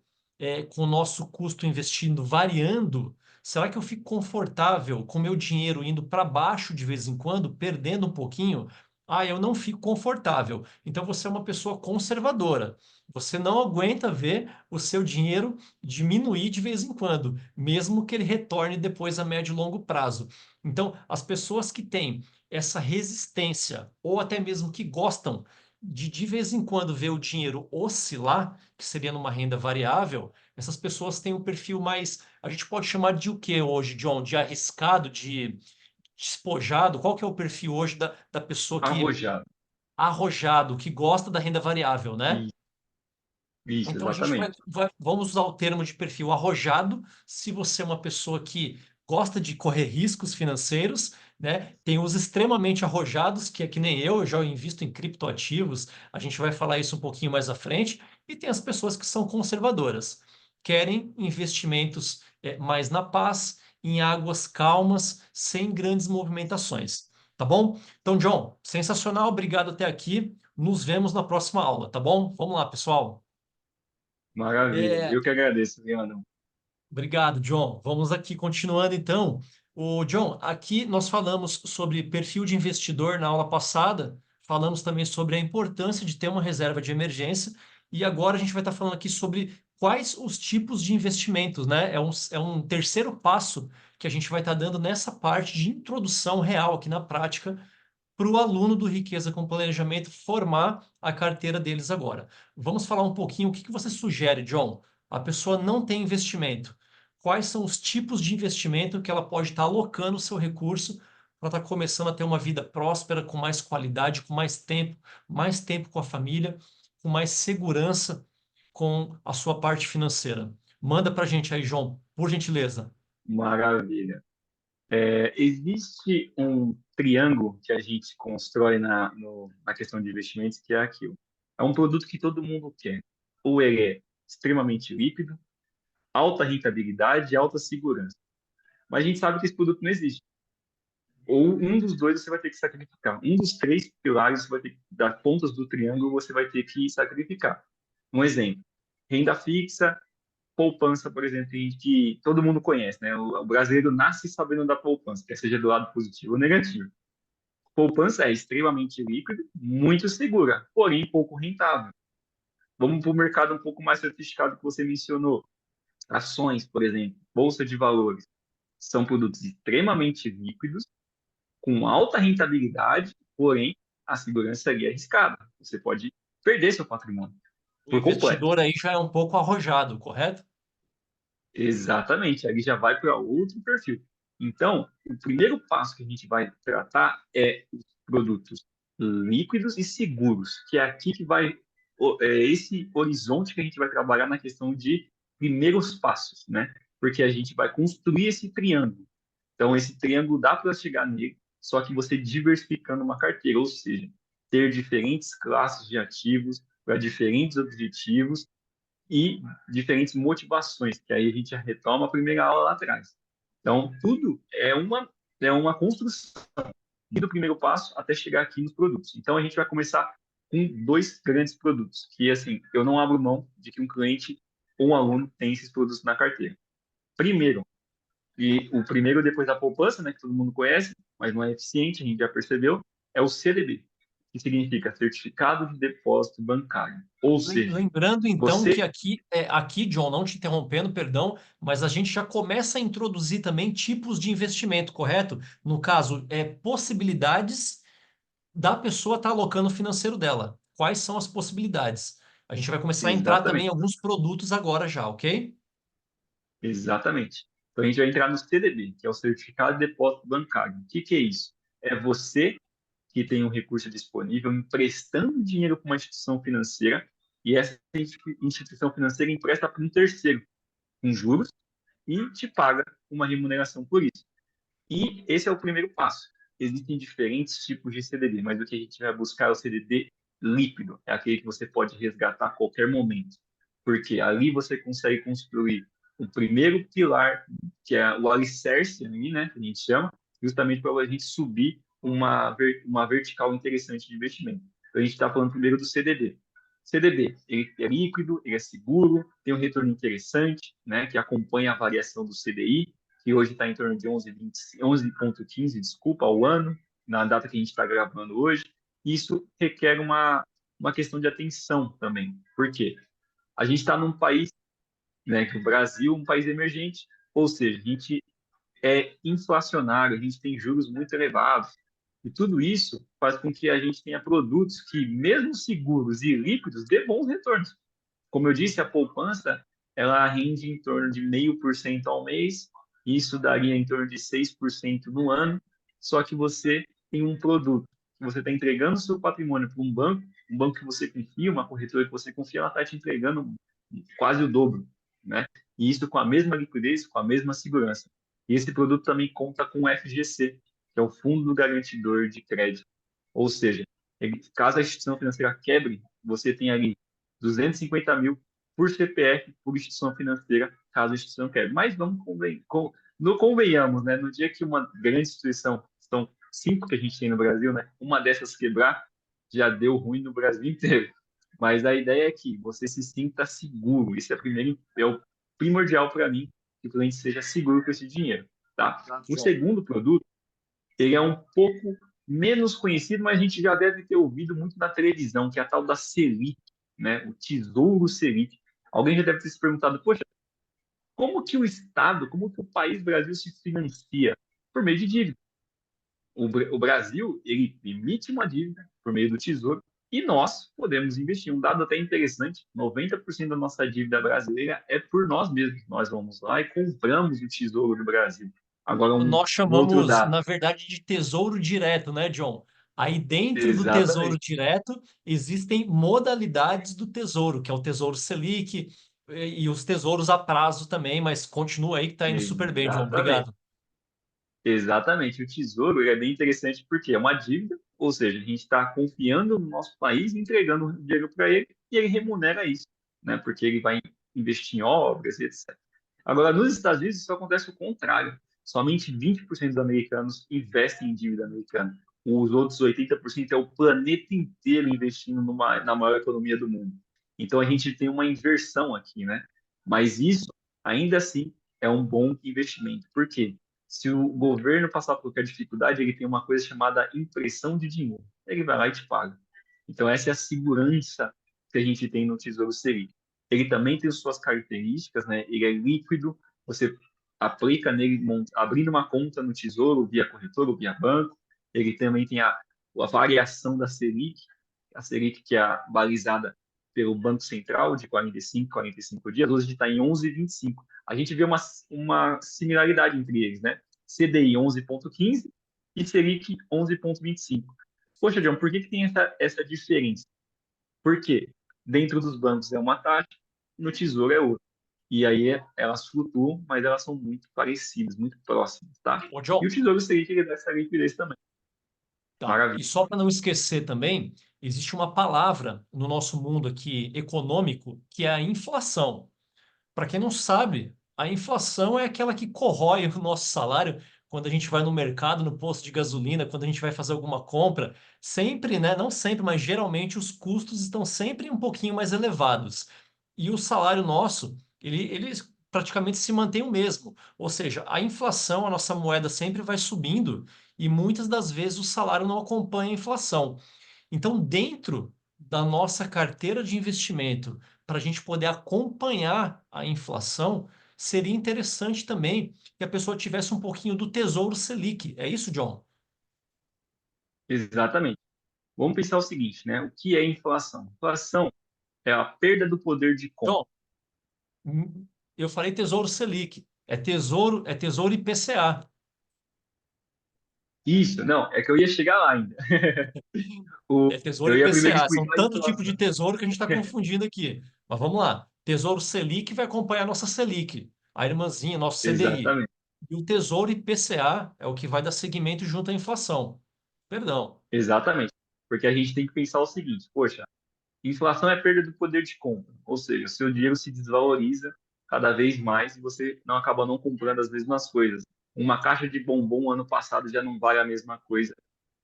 com o nosso custo investindo variando? Será que eu fico confortável com o meu dinheiro indo para baixo de vez em quando, perdendo um pouquinho? Ah, eu não fico confortável. Então você é uma pessoa conservadora. Você não aguenta ver o seu dinheiro diminuir de vez em quando, mesmo que ele retorne depois a médio e longo prazo. Então, as pessoas que têm essa resistência, ou até mesmo que gostam de vez em quando ver o dinheiro oscilar, que seria numa renda variável, essas pessoas têm um perfil mais, a gente pode chamar de o que hoje, John? De arriscado, de despojado? Qual que é o perfil hoje da pessoa que Arrojado. arrojado, que gosta da renda variável, né? Isso, isso, Então a gente exatamente. vamos usar o termo de perfil arrojado se você é uma pessoa que gosta de correr riscos financeiros, né? Tem os extremamente arrojados, que é que nem eu já invisto em criptoativos, a gente vai falar isso um pouquinho mais à frente, e tem as pessoas que são conservadoras, querem investimentos mais na paz, em águas calmas, sem grandes movimentações, tá bom? Então, John, sensacional, obrigado até aqui. Nos vemos na próxima aula, tá bom? Vamos lá, pessoal. Maravilha. É, Eu que agradeço, Leandro. Obrigado, John. Vamos aqui continuando então. O John, aqui nós falamos sobre perfil de investidor na aula passada, falamos também sobre a importância de ter uma reserva de emergência e agora a gente vai estar falando aqui sobre quais os tipos de investimentos, né? É um terceiro passo que a gente vai estar dando nessa parte de introdução real aqui na prática para o aluno do Riqueza com Planejamento formar a carteira deles agora. Vamos falar um pouquinho o que que você sugere, John? A pessoa não tem investimento. Quais são os tipos de investimento que ela pode estar alocando o seu recurso para estar começando a ter uma vida próspera, com mais qualidade, com mais tempo com a família, com mais segurança com a sua parte financeira? Manda para a gente aí, João, por gentileza. Maravilha. Existe um triângulo que a gente constrói na questão de investimentos, que é aquilo. É um produto que todo mundo quer. Ou ele é extremamente líquido, alta rentabilidade e alta segurança. Mas a gente sabe que esse produto não existe. ou um dos dois você vai ter que sacrificar. Um dos três pilares, você vai ter que, das pontas do triângulo, você vai ter que sacrificar. Um exemplo, renda fixa, poupança, por exemplo, que todo mundo conhece, né? O brasileiro nasce sabendo da poupança, quer seja do lado positivo ou negativo. Poupança é extremamente líquida, muito segura, porém pouco rentável. Vamos para o mercado um pouco mais sofisticado que você mencionou. Ações, por exemplo, bolsa de valores, são produtos extremamente líquidos, com alta rentabilidade, porém a segurança ali é arriscada. Você pode perder seu patrimônio O por completo. investidor aí já é um pouco arrojado, correto? Exatamente, ali já vai para outro perfil. Então, o primeiro passo que a gente vai tratar é os produtos líquidos e seguros, que é aqui que vai esse horizonte que a gente vai trabalhar na questão de primeiros passos, né? Porque a gente vai construir esse triângulo. Então, esse triângulo dá para chegar nele, só que você diversificando uma carteira, ou seja, ter diferentes classes de ativos para diferentes objetivos e diferentes motivações, que aí a gente já retoma a primeira aula lá atrás. Então, tudo é uma construção do primeiro passo até chegar aqui nos produtos. Então, a gente vai começar com dois grandes produtos, que, assim, eu não abro mão de que um cliente ou um aluno tem esses produtos na carteira. Primeiro, e o primeiro depois da poupança, né, que todo mundo conhece, mas não é eficiente, a gente já percebeu, é o CDB, que significa Certificado de Depósito Bancário. Ou seja, Lembrando então você que aqui, John, não te interrompendo, perdão, mas a gente já começa a introduzir também tipos de investimento, correto? No caso, possibilidades da pessoa estar alocando o financeiro dela. Quais são as possibilidades? A gente vai começar a entrar também em exatamente. alguns produtos agora já, ok? Exatamente. Então, a gente vai entrar no CDB, que é o Certificado de Depósito Bancário. O que que é isso? É você que tem um recurso disponível emprestando dinheiro para uma instituição financeira e essa instituição financeira empresta para um terceiro com juros e te paga uma remuneração por isso. E esse é o primeiro passo. Existem diferentes tipos de CDB, mas o que a gente vai buscar é o CDB líquido, é aquele que você pode resgatar a qualquer momento, porque ali você consegue construir o primeiro pilar, que é o alicerce ali, né, que a gente chama, justamente para a gente subir uma vertical interessante de investimento. Então, a gente está falando primeiro do CDB. CDB, ele é líquido, ele é seguro, tem um retorno interessante, né, que acompanha a variação do CDI, que hoje está em torno de 11,15, desculpa, ao ano, na data que a gente está gravando hoje. Isso requer uma questão de atenção também. Por quê? A gente está num país, né, que o Brasil é um país emergente, ou seja, a gente é inflacionário, a gente tem juros muito elevados. E tudo isso faz com que a gente tenha produtos que, mesmo seguros e líquidos, dê bons retornos. Como eu disse, a poupança ela rende em torno de 0,5% ao mês, isso daria em torno de 6% no ano, só que você tem um produto, que você está entregando o seu patrimônio para um banco que você confia, uma corretora que você confia, ela está te entregando quase o dobro, né? E isso com a mesma liquidez, com a mesma segurança. E esse produto também conta com o FGC, que é o Fundo Garantidor de Crédito. Ou seja, caso a instituição financeira quebre, você tem ali 250 mil por CPF, por instituição financeira, caso a instituição quebre. Mas não convenhamos, né? No dia que uma grande instituição, são cinco que a gente tem no Brasil, né? Uma dessas quebrar, já deu ruim no Brasil inteiro. Mas a ideia é que você se sinta seguro. Isso é o primordial para mim, que o cliente seja seguro com esse dinheiro, tá? O John. segundo produto, ele é um pouco menos conhecido, mas a gente já deve ter ouvido muito na televisão, que é a tal da Selic, né? O Tesouro Selic. Alguém já deve ter se perguntado, poxa, como que o Estado, como que o país Brasil se financia? Por meio de dívida. O Brasil, ele emite uma dívida por meio do Tesouro e nós podemos investir. Um dado até interessante, 90% da nossa dívida brasileira é por nós mesmos. Nós vamos lá e compramos o Tesouro do Brasil. Agora, Nós um outro chamamos, dado. na verdade, de tesouro direto, né, John? Aí dentro do tesouro Exatamente. direto existem modalidades do tesouro, que é o tesouro Selic e os tesouros a prazo também, mas continua aí que tá indo super bem, John. Exatamente. Obrigado. Exatamente. O Tesouro ele é bem interessante porque é uma dívida, ou seja, a gente está confiando no nosso país, entregando o dinheiro para ele e ele remunera isso, né? Porque ele vai investir em obras e etc. Agora, nos Estados Unidos, isso acontece o contrário. somente 20% dos americanos investem em dívida americana. Os outros 80% é o planeta inteiro investindo na maior economia do mundo. Então a gente tem uma inversão aqui, né? Mas isso, ainda assim, é um bom investimento. Por quê? Se o governo passar por qualquer dificuldade, ele tem uma coisa chamada impressão de dinheiro. Ele vai lá e te paga. Então essa é a segurança que a gente tem no Tesouro Selic. Ele também tem suas características, né? Ele é líquido, você aplica nele abrindo uma conta no Tesouro via corretor ou via banco. Ele também tem a variação da Selic, a Selic que é balizada pelo Banco Central de 45 dias, hoje está em 11,25. A gente vê uma similaridade entre eles, né? CDI 11,15 e Selic 11,25. Poxa, John, por que tem essa diferença? Porque dentro dos bancos é uma taxa, no Tesouro é outra. E aí elas flutuam, mas elas são muito parecidas, muito próximas, tá? Ô, E John, o Tesouro Selic ele dá essa liquidez também. tá. E Maravilha. só para não esquecer também, existe uma palavra no nosso mundo aqui econômico que é a inflação. Para quem não sabe, a inflação é aquela que corrói o nosso salário quando a gente vai no mercado, no posto de gasolina, quando a gente vai fazer alguma compra. Sempre, né? Não sempre, mas geralmente os custos estão sempre um pouquinho mais elevados. E o salário nosso, ele praticamente se mantém o mesmo. Ou seja, a inflação, a nossa moeda sempre vai subindo e muitas das vezes o salário não acompanha a inflação. Então, dentro da nossa carteira de investimento, para a gente poder acompanhar a inflação, seria interessante também que a pessoa tivesse um pouquinho do Tesouro Selic. É isso, John? Exatamente. Vamos pensar o seguinte, né? O que é inflação? Inflação é a perda do poder de compra. John, eu falei Tesouro Selic. É tesouro IPCA. Isso, não, é que eu ia chegar lá ainda. É tesouro Eu ia primeiro IPCA. São explicar a tanto tipo de inflação. tesouro que a gente está confundindo aqui. Mas vamos lá. Tesouro Selic vai acompanhar a nossa Selic, a irmãzinha, nosso CDI. Exatamente, E o Tesouro IPCA é o que vai dar seguimento junto à inflação. Perdão. exatamente. Porque a gente tem que pensar o seguinte, poxa, inflação é perda do poder de compra, ou seja, o seu dinheiro se desvaloriza cada vez mais e você não acaba não comprando as mesmas coisas. Uma caixa de bombom ano passado já não vale a mesma coisa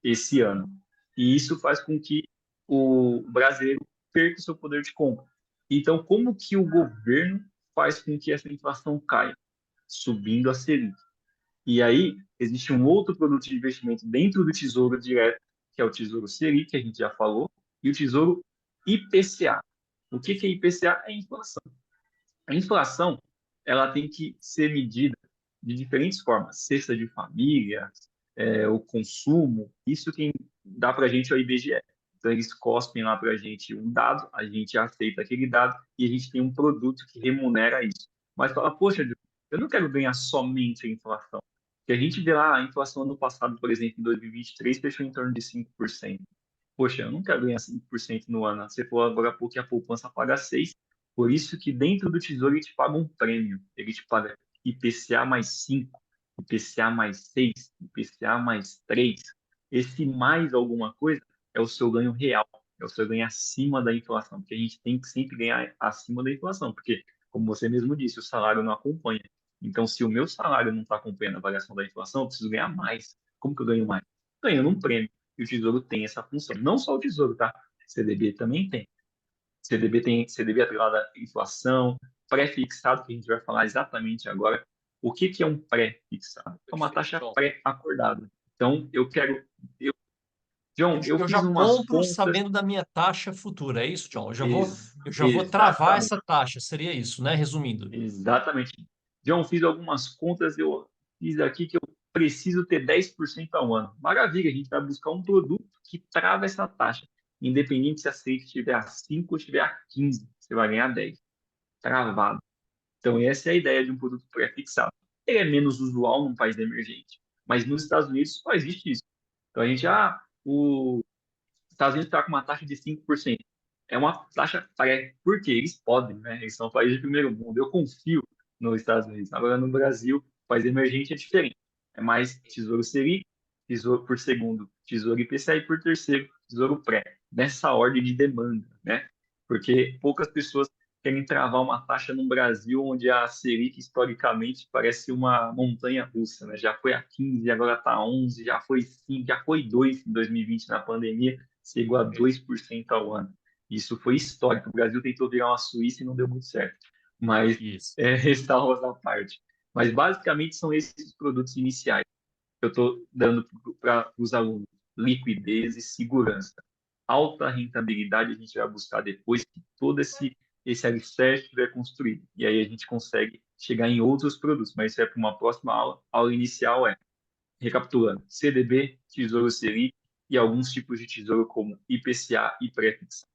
esse ano. E isso faz com que o brasileiro perca o seu poder de compra. Então, como que o governo faz com que essa inflação caia? Subindo a Selic. E aí, existe um outro produto de investimento dentro do Tesouro Direto, que é o Tesouro Selic, que a gente já falou, e o Tesouro IPCA. O que é IPCA? É inflação. A inflação, ela tem que ser medida de diferentes formas. Cesta de família, o consumo, isso quem dá para a gente é o IBGE. Então, eles cospem lá para a gente um dado, a gente aceita aquele dado e a gente tem um produto que remunera isso. Mas fala, poxa, eu não quero ganhar somente a inflação. Porque a gente vê lá, a inflação ano passado, por exemplo, em 2023, fechou em torno de 5%. Poxa, eu não quero ganhar 5% no ano. Você falou agora há pouco que a poupança paga 6%. Por isso que dentro do Tesouro ele te paga um prêmio. Ele te paga IPCA mais 5, IPCA mais 6, IPCA mais 3. Esse mais alguma coisa é o seu ganho real, é o seu ganho acima da inflação, porque a gente tem que sempre ganhar acima da inflação, porque, como você mesmo disse, o salário não acompanha. Então, se o meu salário não está acompanhando a variação da inflação, eu preciso ganhar mais. Como que eu ganho mais? Ganhando um prêmio. E o Tesouro tem essa função. Não só o Tesouro, tá? CDB também tem. CDB tem CDB atrelado à inflação, pré-fixado, que a gente vai falar exatamente agora. O que que é um pré-fixado? É uma Perfeito, taxa John. pré-acordada. Então, eu, John, eu Eu já fiz umas compro contas. sabendo da minha taxa futura. É isso, John? Eu já vou travar Exatamente, essa taxa. Seria isso, né? Resumindo. exatamente. John, fiz algumas contas, eu fiz aqui que eu preciso ter 10% ao ano. Maravilha, a gente vai buscar um produto que trava essa taxa. Independente se a Selic estiver a 5 ou estiver a 15, você vai ganhar 10. Travado. Então, essa é a ideia de um produto pré-fixado. Ele é menos usual num país emergente, mas nos Estados Unidos só existe isso. Então, a gente, os Estados Unidos está com uma taxa de 5%. É uma taxa pré, porque eles podem, né? Eles são um país de primeiro mundo. Eu confio nos Estados Unidos. Agora, no Brasil, país emergente é diferente. É mais Tesouro Selic, Tesouro por segundo, Tesouro IPCA e por terceiro, Tesouro Pré. Nessa ordem de demanda, né? Porque poucas pessoas querem travar uma taxa no Brasil onde a Selic, historicamente, parece uma montanha russa, né? Já foi a 15, agora está a 11, já foi 5, já foi 2 em 2020 na pandemia, chegou a 2% ao ano. Isso foi histórico. O Brasil tentou virar uma Suíça e não deu muito certo. Mas, Isso. ressalvas à parte. Mas, basicamente, são esses os produtos iniciais que eu estou dando para os alunos: liquidez e segurança. Alta rentabilidade a gente vai buscar depois que todo esse alicerce estiver construído. E aí a gente consegue chegar em outros produtos, mas isso é para uma próxima aula. A aula inicial é, recapitulando, CDB, Tesouro Selic e alguns tipos de tesouro como IPCA e pré-fixado.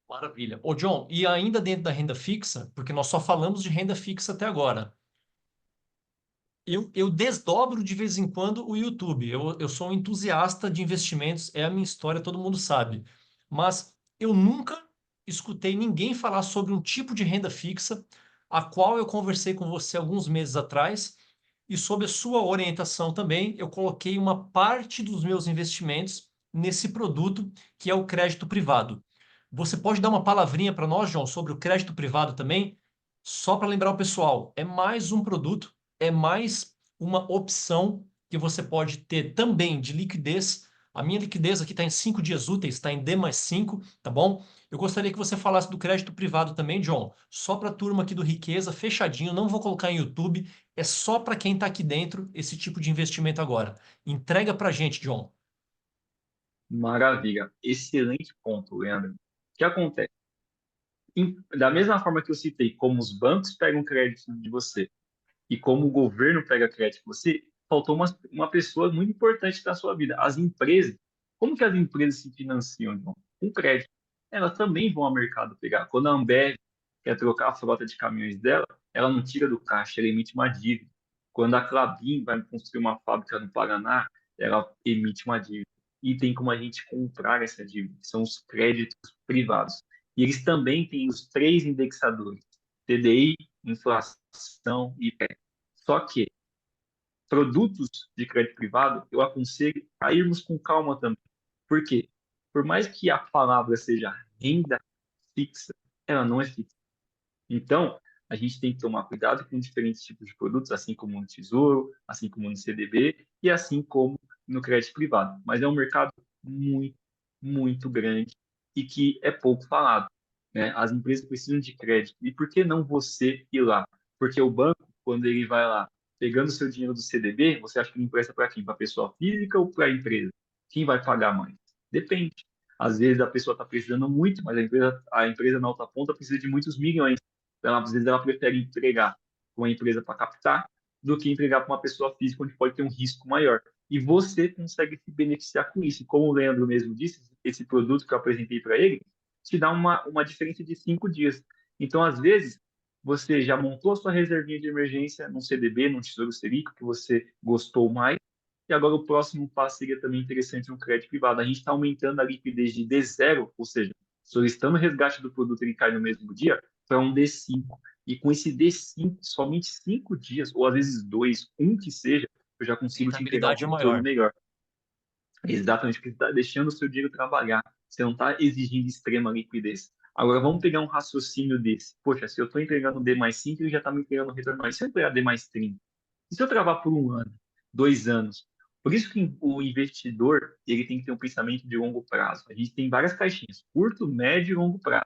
Maravilha. Ô, John, e ainda dentro da renda fixa, porque nós só falamos de renda fixa até agora. Eu desdobro de vez em quando o YouTube. Eu sou um entusiasta de investimentos, é a minha história, todo mundo sabe. Mas eu nunca escutei ninguém falar sobre um tipo de renda fixa, a qual eu conversei com você alguns meses atrás, e sob a sua orientação também, eu coloquei uma parte dos meus investimentos nesse produto que é o crédito privado. Você pode dar uma palavrinha para nós, João, sobre o crédito privado também? Só para lembrar o pessoal, é mais um produto, é mais uma opção que você pode ter também de liquidez. A minha liquidez aqui está em 5 dias úteis, está em D mais 5, tá bom? Eu gostaria que você falasse do crédito privado também, John. Só para a turma aqui do Riqueza, fechadinho, não vou colocar em YouTube, é só para quem está aqui dentro esse tipo de investimento agora. Entrega para a gente, John. Maravilha. Excelente ponto, Leandro. O que acontece? Da mesma forma que eu citei, como os bancos pegam crédito de você e como o governo pega crédito de você, faltou uma pessoa muito importante na sua vida. As empresas. Como que as empresas se financiam, João? Com crédito. Elas também vão ao mercado pegar. Quando a Ambev quer trocar a frota de caminhões dela, ela não tira do caixa, ela emite uma dívida. Quando a Klabin vai construir uma fábrica no Paraná, ela emite uma dívida. E tem como a gente comprar essa dívida, que são os créditos privados. E eles também têm os três indexadores: CDI, inflação e IPCA. Só que produtos de crédito privado, eu aconselho a irmos com calma também. Por quê? Por mais que a palavra seja renda fixa, ela não é fixa. Então, a gente tem que tomar cuidado com diferentes tipos de produtos, assim como no Tesouro, assim como no CDB e assim como no crédito privado. Mas é um mercado muito, muito grande e que é pouco falado, né? As empresas precisam de crédito. E por que não você ir lá? Porque o banco, quando ele vai lá pegando o seu dinheiro do CDB, você acha que ele empresta para quem? Para a pessoa física ou para a empresa? Quem vai pagar mais? Depende. Às vezes a pessoa está precisando muito, mas a empresa na outra ponta precisa de muitos milhões. Então, às vezes ela prefere entregar para uma empresa para captar do que entregar para uma pessoa física onde pode ter um risco maior. E você consegue se beneficiar com isso. Como o Leandro mesmo disse, esse produto que eu apresentei para ele te dá uma diferença de 5 dias. Então, às vezes, você já montou a sua reservinha de emergência num CDB, num Tesouro Selic, que você gostou mais, e agora o próximo passo seria também interessante no crédito privado. A gente está aumentando a liquidez de D0, ou seja, solicitando o resgate do produto, ele cai no mesmo dia, para um D5. E com esse D5, somente 5 dias, ou às vezes dois, um que seja, eu já consigo te entregar um Rentabilidade é retorno maior. melhor. Exatamente, porque você está deixando o seu dinheiro trabalhar. Você não está exigindo extrema liquidez. Agora, vamos pegar um raciocínio desse. Poxa, se eu estou entregando D mais 5, ele já está me entregando um retorno mais. Se eu entregar D mais 30? E se eu travar por um ano, 2 anos? Por isso que o investidor ele tem que ter um pensamento de longo prazo. A gente tem várias caixinhas: curto, médio e longo prazo,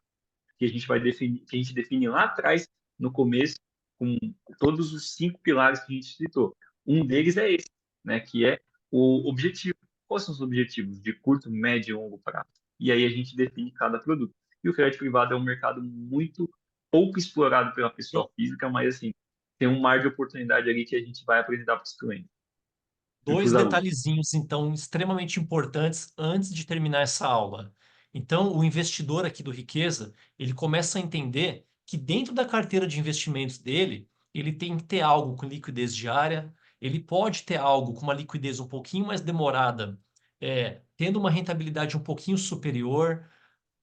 que a gente vai definir, que a gente define lá atrás, no começo, com todos os 5 pilares que a gente citou. Um deles é esse, né, que é o objetivo. Quais são os objetivos de curto, médio e longo prazo? E aí a gente define cada produto. E o crédito privado é um mercado muito pouco explorado pela pessoa física, mas assim, tem um mar de oportunidade ali que a gente vai apresentar para os clientes e para Dois os alunos. detalhezinhos, então, extremamente importantes antes de terminar essa aula. Então, o investidor aqui do Riqueza, ele começa a entender que dentro da carteira de investimentos dele, ele tem que ter algo com liquidez diária, ele pode ter algo com uma liquidez um pouquinho mais demorada, tendo uma rentabilidade um pouquinho superior.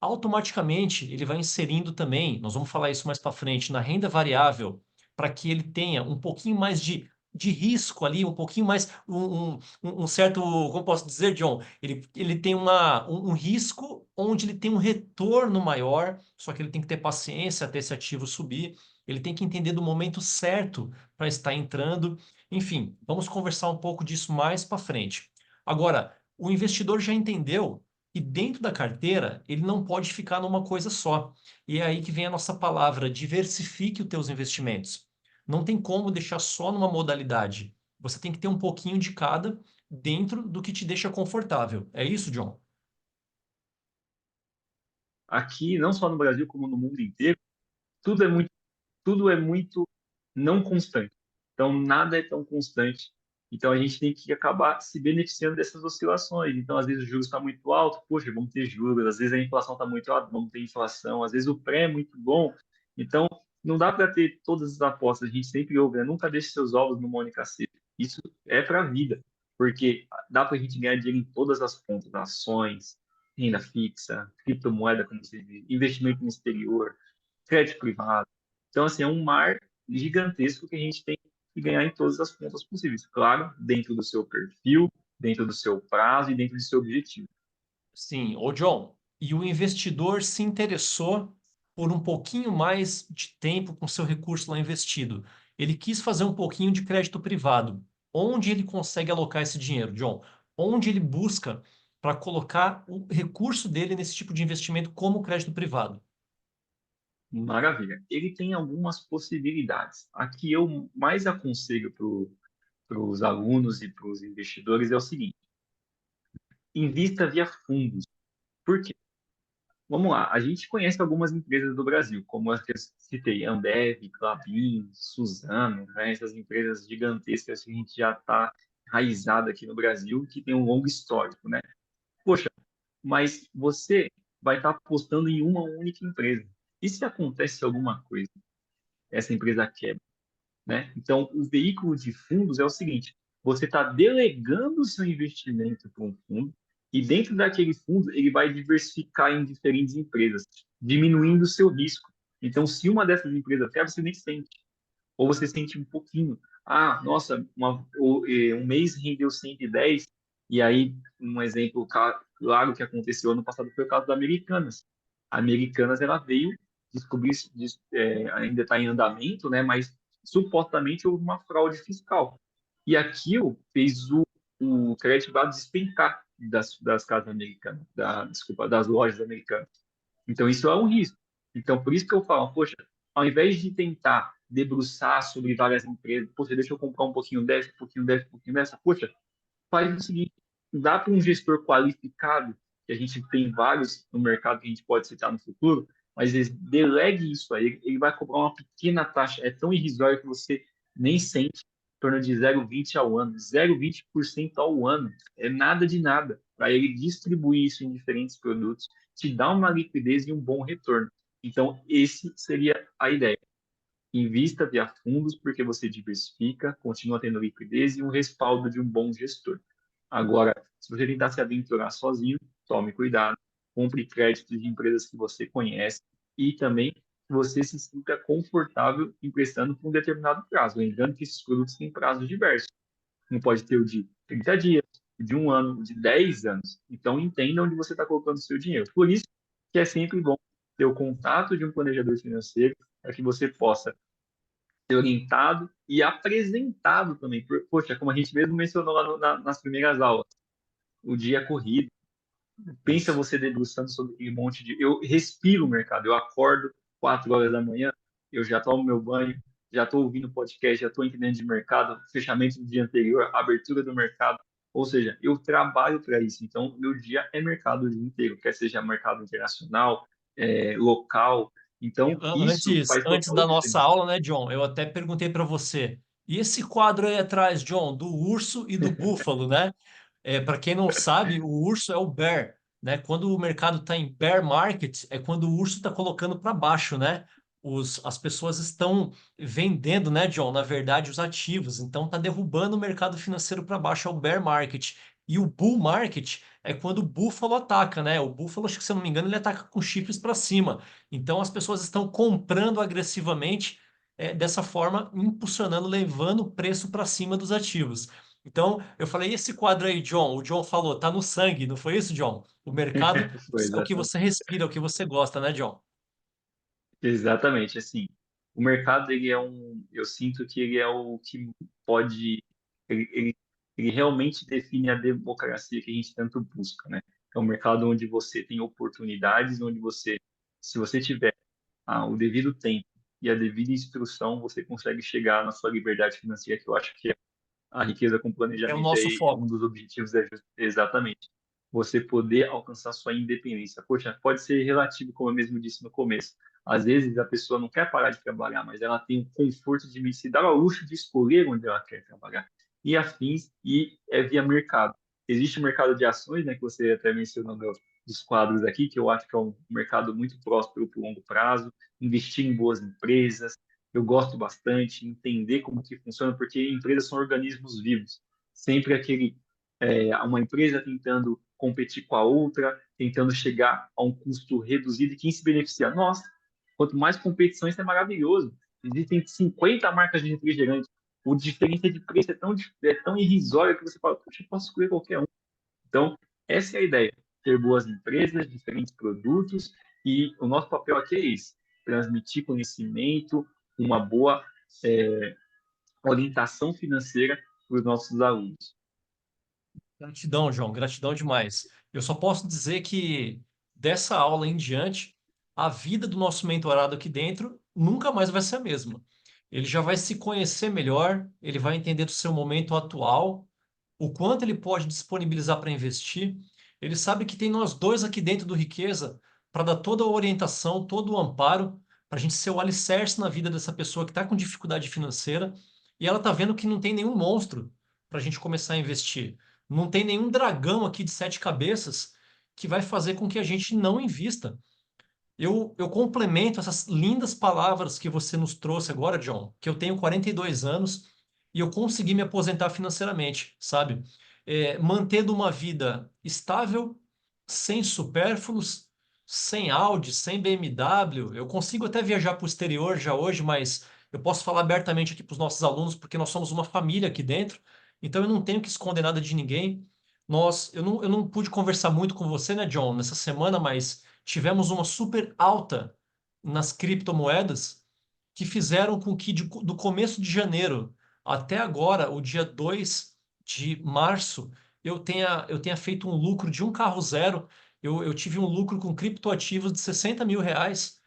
Automaticamente, ele vai inserindo também, nós vamos falar isso mais para frente, na renda variável, para que ele tenha um pouquinho mais de de risco ali, um pouquinho mais, um certo, como posso dizer, John? Ele tem um risco onde ele tem um retorno maior, só que ele tem que ter paciência até esse ativo subir, ele tem que entender do momento certo para estar entrando. Enfim, vamos conversar um pouco disso mais para frente. Agora, o investidor já entendeu que dentro da carteira ele não pode ficar numa coisa só. E é aí que vem a nossa palavra: diversifique os teus investimentos. Não tem como deixar só numa modalidade. Você tem que ter um pouquinho de cada dentro do que te deixa confortável. É isso, John? Aqui, não só no Brasil, como no mundo inteiro, tudo é muito tudo é muito não constante. Então, nada é tão constante. Então, a gente tem que acabar se beneficiando dessas oscilações. Então, às vezes o juros está muito alto, poxa, vamos ter juros. Às vezes a inflação está muito alta, vamos ter inflação. Às vezes o pré é muito bom. Então, não dá para ter todas as apostas. A gente sempre ouve, né? Nunca deixe seus ovos numa única cesta. Isso é para a vida, porque dá para a gente ganhar dinheiro em todas as pontas: ações, renda fixa, criptomoeda, como você diz, investimento no exterior, crédito privado. Então, assim, é um mar gigantesco que a gente tem que ganhar em todas as pontas possíveis. Claro, dentro do seu perfil, dentro do seu prazo e dentro do seu objetivo. Sim, ô John, e o investidor se interessou por um pouquinho mais de tempo com seu recurso lá investido. Ele quis fazer um pouquinho de crédito privado. Onde ele consegue alocar esse dinheiro, John? Onde ele busca para colocar o recurso dele nesse tipo de investimento como crédito privado? Maravilha. Ele tem algumas possibilidades. Aqui eu mais aconselho para os alunos e para os investidores é o seguinte: invista via fundos. Por quê? Vamos lá, a gente conhece algumas empresas do Brasil, como as que eu citei: Ambev, Klabin, Suzano, né? Essas empresas gigantescas que a gente já está enraizado aqui no Brasil, que tem um longo histórico, né? Poxa, mas você vai estar apostando em uma única empresa. E se acontece alguma coisa, essa empresa quebra, né? Então, o veículo de fundos é o seguinte: você está delegando o seu investimento para um fundo e dentro daquele fundo ele vai diversificar em diferentes empresas, diminuindo o seu risco. Então, se uma dessas empresas quebra, você nem sente, ou você sente um pouquinho. Ah, nossa, um mês rendeu 110, e aí um exemplo claro que aconteceu ano passado foi o caso da Americanas. A Americanas, ela veio descobrir, ainda está em andamento, né, mas supostamente houve uma fraude fiscal. E aquilo fez o crédito lá despencar das casas americanas, desculpa, das lojas americanas. Então, isso é um risco. Então, por isso que eu falo, poxa, ao invés de tentar debruçar sobre várias empresas, poxa, deixa eu comprar um pouquinho dessa, um pouquinho dessa, um pouquinho dessa, poxa, faz o seguinte: dá para um gestor qualificado, que a gente tem vários no mercado que a gente pode citar no futuro, mas delegue isso aí, ele vai cobrar uma pequena taxa, é tão irrisório que você nem sente, em torno de 0,20 ao ano, 0,20% ao ano, é nada de nada, para ele distribuir isso em diferentes produtos, te dá uma liquidez e um bom retorno. Então, esse seria a ideia. Invista via fundos, porque você diversifica, continua tendo liquidez e um respaldo de um bom gestor. Agora, se você tentar se aventurar sozinho, tome cuidado, compre créditos de empresas que você conhece e também que você se sinta confortável emprestando por um determinado prazo. Lembrando que esses produtos têm prazos diversos. Não pode ter o de 30 dias, o de um ano, o de 10 anos. Então, entenda onde você está colocando o seu dinheiro. Por isso que é sempre bom ter o contato de um planejador financeiro para que você possa ser orientado e apresentado também. Poxa, como a gente mesmo mencionou lá nas primeiras aulas, o dia é corrido. Pensa Isso. você debruçando sobre aquele monte de. Eu respiro o mercado, eu acordo 4 horas da manhã, eu já tomo meu banho, já estou ouvindo podcast, já estou entendendo de mercado, fechamento do dia anterior, abertura do mercado. Ou seja, eu trabalho para isso. Então, meu dia é mercado o dia inteiro, quer seja mercado internacional, local. Então, isso Antes, faz antes total da nossa diferença. aula, né, John? Eu até perguntei para você. E esse quadro aí atrás, John, do urso e do búfalo, né? Para quem não sabe, o urso é o bear, né? Quando o mercado está em bear market, é quando o urso está colocando para baixo, né? As pessoas estão vendendo, né, John? Na verdade, os ativos. Então, está derrubando o mercado financeiro para baixo, é o bear market. E o bull market é quando o búfalo ataca, né? O búfalo, acho que se eu não me engano, ele ataca com chifres para cima. Então, as pessoas estão comprando agressivamente dessa forma, impulsionando, levando o preço para cima dos ativos. Então, eu falei, esse quadro aí, John, o John falou, tá no sangue, não foi isso, John? O mercado Foi é o que exatamente. você respira, é o que você gosta, né, John? Exatamente, assim, o mercado, ele é eu sinto que ele é o que pode, ele, ele, ele realmente define a democracia que a gente tanto busca, né? É um mercado onde você tem oportunidades, onde você, se você tiver o devido tempo e a devida instrução, você consegue chegar na sua liberdade financeira, que eu acho que a riqueza com É o planejamento nosso é um foco. dos objetivos, exatamente você poder alcançar sua independência. Poxa, pode ser relativo, como eu mesmo disse no começo. Às vezes a pessoa não quer parar de trabalhar, mas ela tem o conforto de se dar ao luxo de escolher onde ela quer trabalhar. E afins, e é via mercado. Existe o mercado de ações, né, que você até mencionou dos quadros aqui, que eu acho que é um mercado muito próspero para o longo prazo, investir em boas empresas, eu gosto bastante, entender como que funciona, porque empresas são organismos vivos. Sempre uma empresa tentando competir com a outra, tentando chegar a um custo reduzido e quem se beneficia? Nós. Quanto mais competição, isso é maravilhoso. Existem 50 marcas de refrigerante. O diferença de preço é tão irrisório que você fala, poxa, eu posso escolher qualquer um. Então, essa é a ideia. Ter boas empresas, diferentes produtos, e o nosso papel aqui é esse: transmitir conhecimento, uma boa é, orientação financeira para os nossos alunos. Gratidão, João, gratidão demais. Eu só posso dizer que dessa aula em diante, a vida do nosso mentorado aqui dentro nunca mais vai ser a mesma. Ele já vai se conhecer melhor, ele vai entender do seu momento atual, o quanto ele pode disponibilizar para investir. Ele sabe que tem nós dois aqui dentro do Riqueza para dar toda a orientação, todo o amparo, para a gente ser o alicerce na vida dessa pessoa que está com dificuldade financeira e ela está vendo que não tem nenhum monstro para a gente começar a investir. Não tem nenhum dragão aqui de sete cabeças que vai fazer com que a gente não invista. Eu complemento essas lindas palavras que você nos trouxe agora, John, que eu tenho 42 anos e eu consegui me aposentar financeiramente, sabe? Mantendo uma vida estável, sem supérfluos, sem Audi, sem BMW. Eu consigo até viajar para o exterior já hoje, mas eu posso falar abertamente aqui para os nossos alunos, porque nós somos uma família aqui dentro, então eu não tenho que esconder nada de ninguém. Eu não pude conversar muito com você, né, John, nessa semana, mas tivemos uma super alta nas criptomoedas que fizeram com que do começo de janeiro até agora, o dia 2 de março, eu tenha feito um lucro de um carro zero. Eu tive um lucro com criptoativos de 60 mil reais.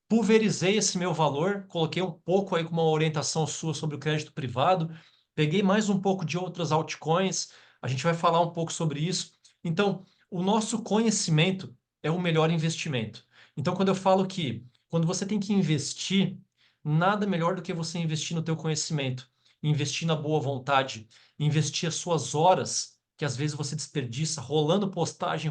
Pulverizei esse meu valor, coloquei um pouco aí com uma orientação sua sobre o crédito privado, peguei mais um pouco de outras altcoins, a gente vai falar um pouco sobre isso. Então, o nosso conhecimento é o melhor investimento. Então, quando eu falo que quando você tem que investir, nada melhor do que você investir no teu conhecimento, investir na boa vontade, investir as suas horas, que às vezes você desperdiça, rolando postagem,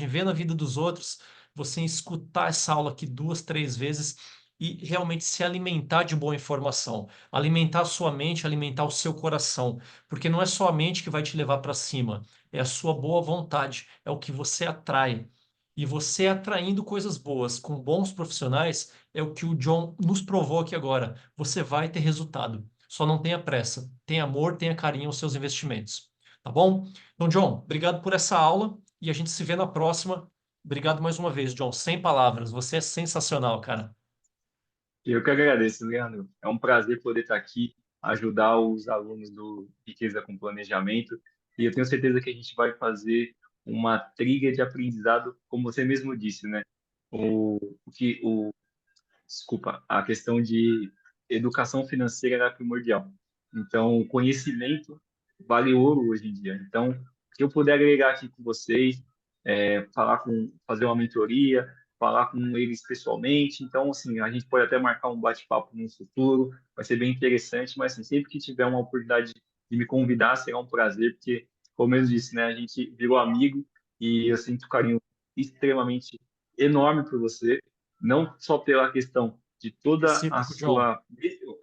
vendo a vida dos outros, você escutar essa aula aqui duas, três vezes e realmente se alimentar de boa informação, alimentar a sua mente, alimentar o seu coração, porque não é só a mente que vai te levar para cima, é a sua boa vontade, é o que você atrai. E você atraindo coisas boas com bons profissionais é o que o John nos provou aqui agora. Você vai ter resultado. Só não tenha pressa. Tenha amor, tenha carinho aos seus investimentos. Tá bom? Então, John, obrigado por essa aula e a gente se vê na próxima. Obrigado mais uma vez, John. Sem palavras. Você é sensacional, cara. Eu que agradeço, Leandro. É um prazer poder estar aqui, ajudar os alunos do Riqueza com Planejamento. E eu tenho certeza que a gente vai fazer uma trilha de aprendizado, como você mesmo disse, né? O que, o, desculpa, a questão de educação financeira é primordial. Então, o conhecimento vale ouro hoje em dia. Então, se eu puder agregar aqui com vocês, fazer uma mentoria, falar com eles pessoalmente. Então, assim, a gente pode até marcar um bate-papo no futuro, vai ser bem interessante, mas assim, sempre que tiver uma oportunidade de me convidar, será um prazer, porque, como eu disse, né, a gente virou amigo e eu sinto um carinho extremamente enorme por você, não só pela questão de toda a Recíproco, John. sua.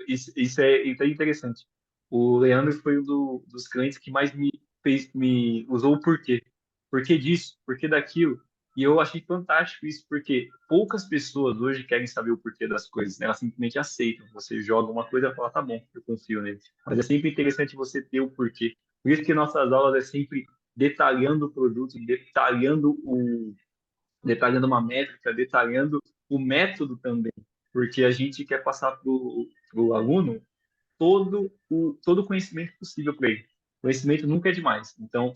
Isso é interessante. O Leandro foi dos clientes que mais me fez, me usou o porquê. Porquê disso? Porquê daquilo? E eu achei fantástico isso, porque poucas pessoas hoje querem saber o porquê das coisas, né? Elas simplesmente aceitam. Você joga uma coisa e fala, tá bom, eu confio nele. Mas é sempre interessante você ter o porquê. Por isso que nossas aulas é sempre detalhando o produto, detalhando uma métrica, detalhando o método também, porque a gente quer passar para o aluno todo o conhecimento possível para ele. Conhecimento nunca é demais. Então,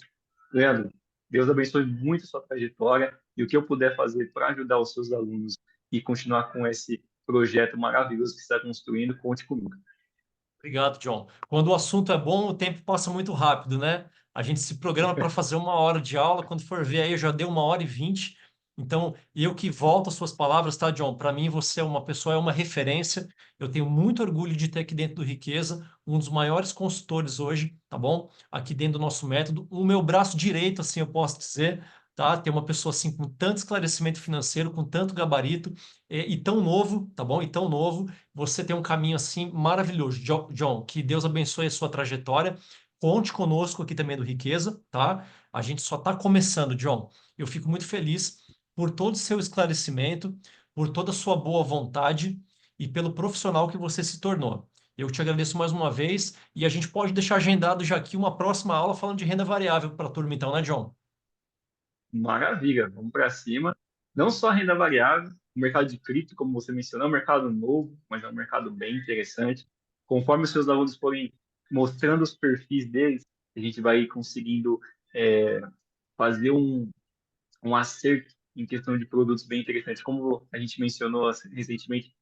Leandro, Deus abençoe muito a sua trajetória e o que eu puder fazer para ajudar os seus alunos e continuar com esse projeto maravilhoso que você está construindo, conte comigo. Obrigado, John. Quando o assunto é bom, o tempo passa muito rápido, né? A gente se programa para fazer 1 hora de aula, quando for ver aí, eu já dei 1 hora e 20. Então, eu que volto às suas palavras, tá, John? Para mim, você é uma pessoa, é uma referência. Eu tenho muito orgulho de ter aqui dentro do Riqueza um dos maiores consultores hoje, tá bom? Aqui dentro do nosso método. O meu braço direito, assim, eu posso dizer, tá? Ter uma pessoa assim com tanto esclarecimento financeiro, com tanto gabarito, e tão novo, tá bom? E tão novo. Você tem um caminho assim maravilhoso. John, que Deus abençoe a sua trajetória. Conte conosco aqui também do Riqueza, tá? A gente só está começando, John. Eu fico muito feliz por todo o seu esclarecimento, por toda a sua boa vontade e pelo profissional que você se tornou. Eu te agradeço mais uma vez e a gente pode deixar agendado já aqui uma próxima aula falando de renda variável para a turma, então, né, John? Maravilha, vamos para cima. Não só a renda variável, o mercado de cripto, como você mencionou, é um mercado novo, mas é um mercado bem interessante. Conforme os seus alunos forem mostrando os perfis deles, a gente vai conseguindo é, fazer um acerto em questão de produtos bem interessantes. Como a gente mencionou recentemente,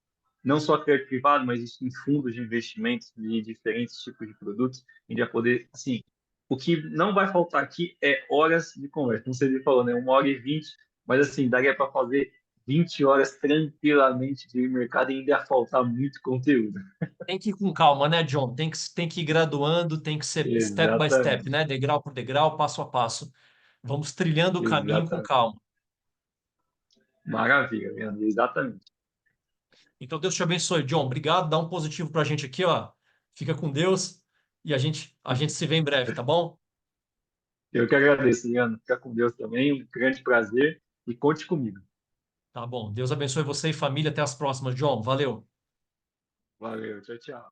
não só crédito privado, mas isso em fundos de investimentos de diferentes tipos de produtos, a gente vai poder, assim, o que não vai faltar aqui é horas de conversa. Como você falou, né? 1 hora e 20, mas assim, daria para fazer 20 horas tranquilamente de mercado e ainda ia faltar muito conteúdo. Tem que ir com calma, né, John? Tem que ir graduando, tem que ser step by step, Exatamente, né? Degrau por degrau, passo a passo. Vamos trilhando o caminho com exatamente. calma. Maravilha, Leandro, exatamente. Então, Deus te abençoe, John. Obrigado. Dá um positivo pra gente aqui, ó. Fica com Deus e a gente se vê em breve, tá bom? Eu que agradeço, Leandro. Fica com Deus também, um grande prazer e conte comigo. Tá bom. Deus abençoe você e família. Até as próximas, John. Valeu. Valeu, tchau, tchau.